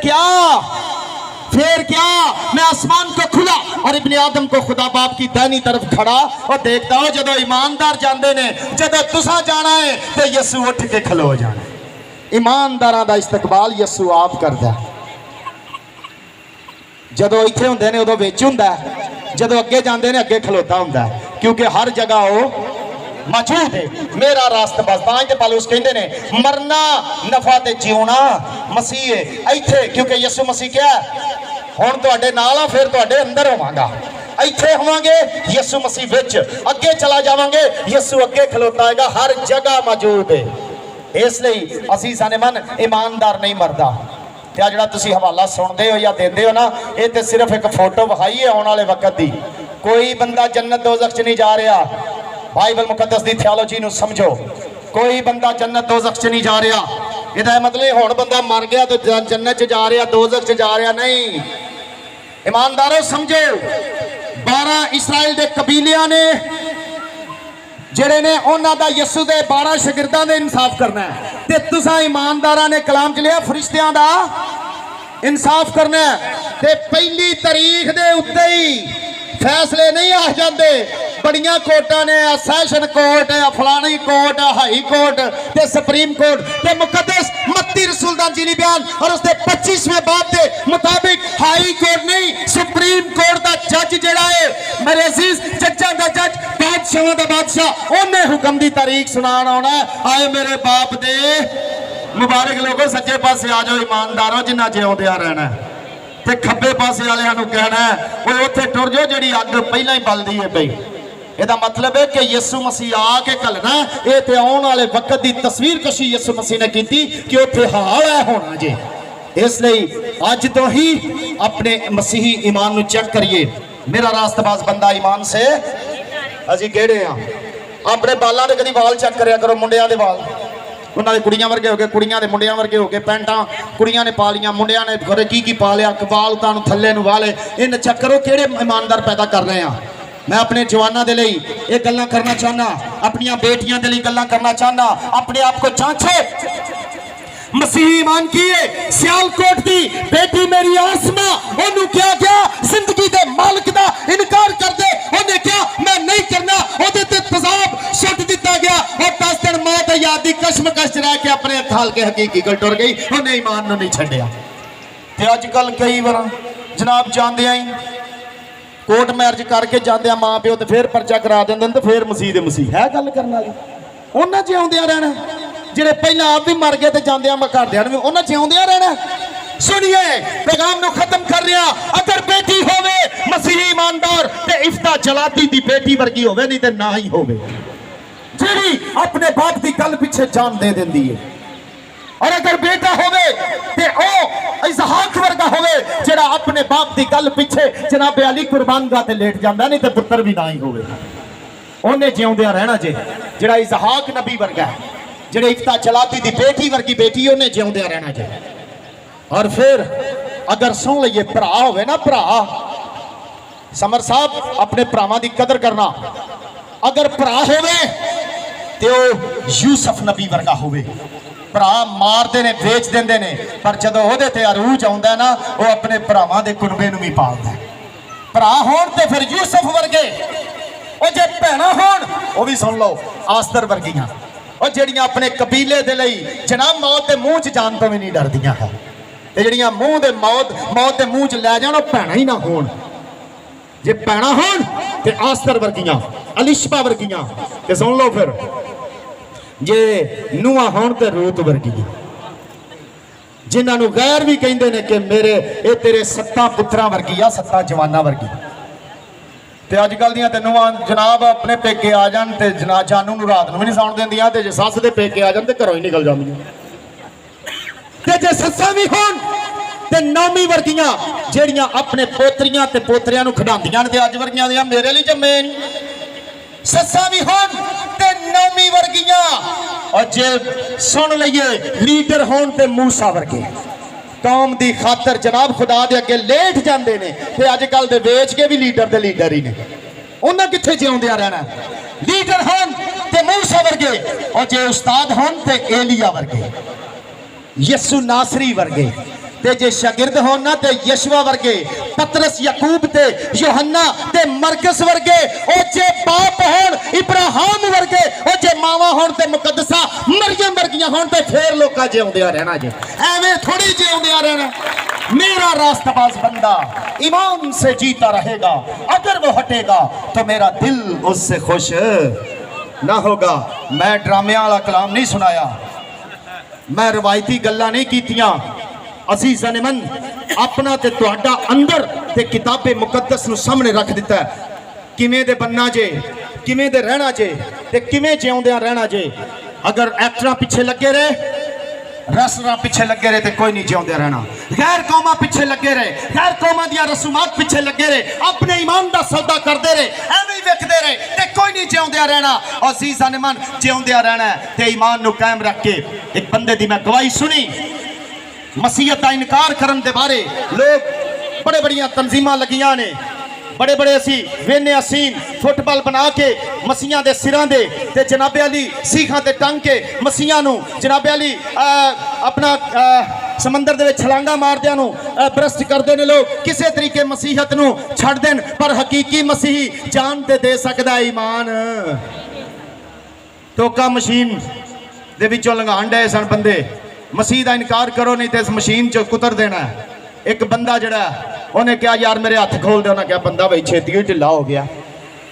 क्या मैं आसमान को खुला और इब्ने आदम को खुदा बाप की दाहिनी तरफ खड़ा और देखता हूं जदों ईमानदार जांदे ने, जदों तुसां जाना है ते यीशु उठ के खलो जाना। ईमानदारां दा इस्तकबाल यीशु आप करदा। जदों इत्थे हुंदे ने उदों विच हुंदा, जदों अगे जांदे ने अगे खलोता हुंदा, क्योंकि हर जगह वो मौजूद है। मेरा रास्तबाज तां ते पालूस कहंदे ने मरना नफा ते जीउणा मसीह है इत्थे, क्योंकि यीशु मसीह क्या हुण तुहाडे नाल आ फिर तुहाडे अंदर होवांगा। इत्थे होवांगे यीशु मसीह विच, अगे चला जावांगे यीशु अगे खलोता हैगा, हर जगह मौजूद है। इसलिए असी साने मन ईमानदार नहीं मरदा। ते आ जिहड़ा तुसीं हवाला सुनदे हो या देंदे हो ना, ये ते सिर्फ एक फोटो विखाई है आने वाले वक्त दी। कोई बंदा जन्नत दोज़ख च नहीं जा रहा। बाइबल मुकद्दस दी थियोलॉजी नूं समझो। कोई बंदा जन्नत दोज़ख च नहीं जा रहा। इहदा मतलब हुण बंदा मर गया तो जन्नत च जा रहा, दोज़ख च जा रहा नहीं। ईमानदारों समझो, 12 इस्राइल दे कबीलियां ने ਜਿਹੜੇ ਨੇ ਉਹਨਾਂ ਦਾ ਯਿਸੂ ਦੇ 12 ਸ਼ਾਗਿਰਦਾਂ ਦੇ ਇਨਸਾਫ ਕਰਨਾ ਹੈ ਤੇ ਤੁਸੀਂ ਈਮਾਨਦਾਰਾਂ ਨੇ ਕਲਾਮ ਚ ਲਿਆ ਫਰਿਸ਼ਤਿਆਂ ਦਾ ਇਨਸਾਫ ਕਰਨਾ ਹੈ। ਤੇ ਪਹਿਲੀ ਤਾਰੀਖ ਦੇ ਉੱਤੇ ਹੀ ਫੈਸਲੇ ਨਹੀਂ ਆ ਜਾਂਦੇ। बड़िया कोर्टा ने सैशन कोर्ट फलानी कोर्ट हाई कोर्ट ते सुप्रीम कोर्ट ते मुकद्दस मत्ती रसूलदान जी बयान और उसके 25वें बाब के मुताबिक हाई कोर्ट नहीं सुप्रीम कोर्ट का जज जिहड़ा है मेरे अजीज जज्जां दा जज बादशाहां दा बादशाह उन्हें हुक्म की तारीख सुनाण आउणा। आए मेरे बाप दे मुबारक लोगों सज्जे पासे आ जाओ ईमानदारों जिन्ना जिउंदिया रहना ते खब्बे पासे वालियां नूं कहना ओए उत्थे टुर जाओ जिहड़ी अग पहलां ही बलदी है पई। ਇਹਦਾ मतलब है कि यीशु मसीह आके घलना ये तो आने वाले वक्त की तस्वीर कशी यीशु मसीह ने की कि उत्थे हाल है होना जे। इसलिए अज तो ही अपने मसीही ईमान नूं चेक करिए। मेरा रास्तबाज बंदा ईमान से अजी केड़े हाँ अपने बालों के कभी वाल चेक करिया करो। मुंडिया के वाल उन्होंने कुड़ियां वर्गे हो गए, कुड़ियां दे मुंडियां वर्गे हो गए, पैंटा कुड़ियां ने पा लिया, मुंडियां ने घरे की पा लिया, कबाल उतां थल्ले नूं वाले। इन चेक करो किहड़े ईमानदार पैदा कर रहे हैं। मैं अपने जवानों के लिए ये गल्लां करना चाहना, अपनी बेटियां के लिए गल्लां करना चाहना। अपने आप को जांचो। मसीही ईमान की है सियालकोट की बेटी मेरी आसमा ओनू क्या क्या जिंदगी के मालिक का इनकार कर दे, उन्हें क्या मैं नहीं करना, ओदे ते तजाब सुट दिता गया और 10 दिन मौत याद की कशमकश रह के अपने थाल के हकीकी गल टुर गई। उन्हें ईमान नूं नहीं छड्डिया। ते अजकल कई बार जनाब जांदे आई कोर्ट मैरिज करके जाते माँ प्यो तो फिर परचा करा देंगे तो फिर मसीह दे मसीह है गल करने वाली। उन्होंने जिउंदिया रहना जिहड़े पहला आप भी मर गए तो जांदियां घरदियां भी उन्होंने जिउंदिया रहना सुनिए पैगाम नु खत्म कर रहा, अगर बेटी होवे मसीही ईमानदार ते इफ्ता जलाती दी बेटी वर्गी होवे, नहीं ते ना ही होवे, जेड़ी अपने बाप दी गल पीछे जान दे देंदी है। और अगर बेटा होवे ते ओ इसहाक वर्गा होवे जेड़ा अपने बाप दी गल पीछे जनाब अली कुर्बान गा ते लेट जांदा, नहीं ते पुत्र भी ना ही होवे, ओने जिउंदिया रहना जे। जेड़ा इसहाक नबी वर्गा है, जेड़े इफ्ता जलाती दी बेटी वर्गी बेटी, ओने जिउंदिया रहना जे। और फिर अगर सुन लइए भरा होवे ना, भरा समर साहब अपने भरावां दी कदर करना, अगर भरा होवे ते ओ यूसुफ नबी वर्गा होवे, भरा मारदे ने बेच देंदे ने, पर जदों ओहदे ते अरूज आउंदा ना, वो अपने भरावां दे कुनबे नूं भी पालदा। भरा होण ते फिर यूसुफ वर्गे, ओ जे भैणां होण ओ भी सुन लो आस्तर वर्गियां, और जेड़ियां अपने कबीले दे लई जनाब मौत दे मुंह च जान तो भी नहीं डरदियां है, ते जेड़ियां मुंह दे मौत दे मुंह च लै जाण, ओ भैणां ही ना होण। जे भैणां होण ते आस्तर वर्गियां, अलिशबा वर्गियां, ते सुन लो फिर जे नूहां होण ते रूत वर्गी, जिन्हां नूं गैर भी कहिंदे ने कि मेरे ए तेरे 7 पुत्रां वर्गी आ, 7 जवानां वर्गी। ते अजकल दियां ते नूहां जनाब अपने पेके आ जान ते जनाब जानू नूं रात नूं भी नहीं सौण दिंदियां, ते जे सੱਸ दे पेके आ जान ते घरों ही निकल जांदियां। ते जे सੱਸਾਂ भी होण ते नौमी वर्गियां जेड़ियां अपने पोतरियां ते पोतरियां नूं खिडांदियां ने, ते अज वर्गियां दियां मेरे लिए जम्मे नहीं। सੱਸਾਂ भी होण ते नौमी वर्गियां, और जे सुन लइए लीडर होण ते मूसा वर्गे, कौम दी खातर जनाब खुदा दे अगे लेट जांदे ने, ते अजकल दे वेच के भी लीडर ही ने, उन्हां कित्थे जिउंदियां रहना। लीडर होण ते मूसा वर्गे, और जे उस्ताद होण ते एलिया वर्गे, यसु नासरी वर्गे, ते जे शागिर्द होण ना ते यशवा वर्गे, पतरस याकूब ते यूहन्ना ते मरकस वर्गे, और जे बाप होण इब्राहिम वर्गे, और जे मावा होण ते मुकद्दसा मरियम वर्गियां होण, ते फिर लोकां जिउंदिया रहना जे, एवें थोड़ी जिउंदिया रहना। मेरा रास्ताबाज बंदा ईमान से जीता रहेगा, अगर वो हटेगा तो मेरा दिल उससे खुश ना होगा। मैं ड्रामियां वाला कलाम नहीं सुनाया, मैं रवायती गल्लां नहीं कीतियां। अजीज़ान मन अपना ते तुहाडा अंदर ते किताबे मुकद्दस नूं सामने रख दिता है, किवें दे बनना जे, किवें दे रहना जे, ते किवें जिउंदियां रहना जे। अगर एक्टरां पिछे लगे रहे, रसरां पिछे लगे रहे, तो कोई नहीं जिउंदियां रहना। गैर कौमां पिछे लगे रहे, गैर कौमां दियां रसूमात पिछे लगे रहे, अपने ईमान दा सौदा करते रहे, एवें ही विकदे रहे, ते कोई नहीं जिउंदियां रहना। अजीज़ान मन जिउंदियां रहना है ते ईमान नूं कायम रख के। एक बंदे दी मैं गवाही सुनी, मसीहत का इनकार करने के बारे लोग बड़े बड़िया तंजीमां लगियां ने, बड़े बड़े असी वेने असीन फुटबॉल बना के मसीहां दे सिरां दे ते जनाबे अली सीखां ते टंग के मसीहां नूं जनाबे अली अपना समंदर दे विच छलांगा मारदियां नूं भ्रष्ट करदे ने लोग, किसी तरीके मसीहत नूं छड्ड देन, पर हकीकी मसीही जान ते दे सकदा ईमान। टोका मशीन दे विचों लंघाण डे सन बंदे, मसीह का इनकार करो नहीं तो इस मशीन च कुतर देना है। एक बंदा जड़ा उन्हें क्या यार मेरे हाथ खोल दो, उन्हें क्या बंदा भाई छेती ढिला हो गया,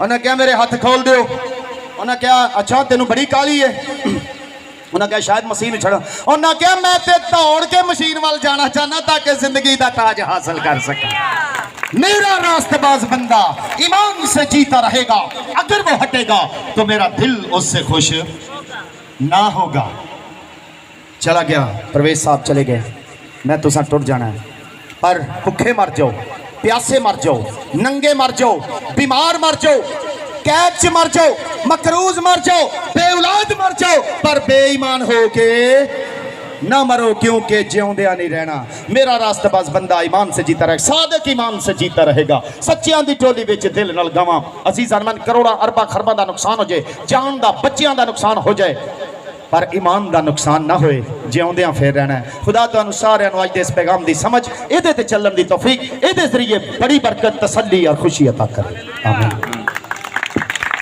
उन्हें क्या मेरे हाथ खोल दो, उन्हें क्या अच्छा तेन बड़ी काली है, उन्हें क्या शायद मसीह में छड़ा, उन्हें क्या मैं ते दौड़ के मशीन वाल जाना चाहना ताकि जिंदगी का ताज हासिल कर सके। मेरा रास्तबाज बंदा ईमान से जीता रहेगा, अगर वो हटेगा तो मेरा दिल उससे खुश ना होगा। चला गया परवेज साहब चले गए, मैं तुसा टुट जाना है, पर भुखे मर जाओ, प्यासे मर जाओ, नंगे मर जाओ, बीमार मर जाओ, कैद च मर जाओ, मकरूज मर जाओ, बेऔलाद मर जाओ, पर बेईमान हो के ना मरो, क्योंकि जिउंदिया नहीं रहना। मेरा रास्तबाज बंदा ईमान से जीता रहेगा, सादक ईमान से जीता रहेगा। सच्चियां दी टोली विच दिल नाल गवां, अजीज़ान मन करोड़ां अरबां खरबां दा नुकसान हो जाए, जान दा बच्चियां दा नुकसान हो जाए, पर ईमान का नुकसान ना होए, जिउंदियां फिर रहना है। खुदा तुहानू सारिआं नू अज दे इस पैगाम की समझ, इहदे ते चलण दी तौफीक, इहदे जरिए बड़ी बरकत, तसल्ली और खुशी अता करे। आमीन।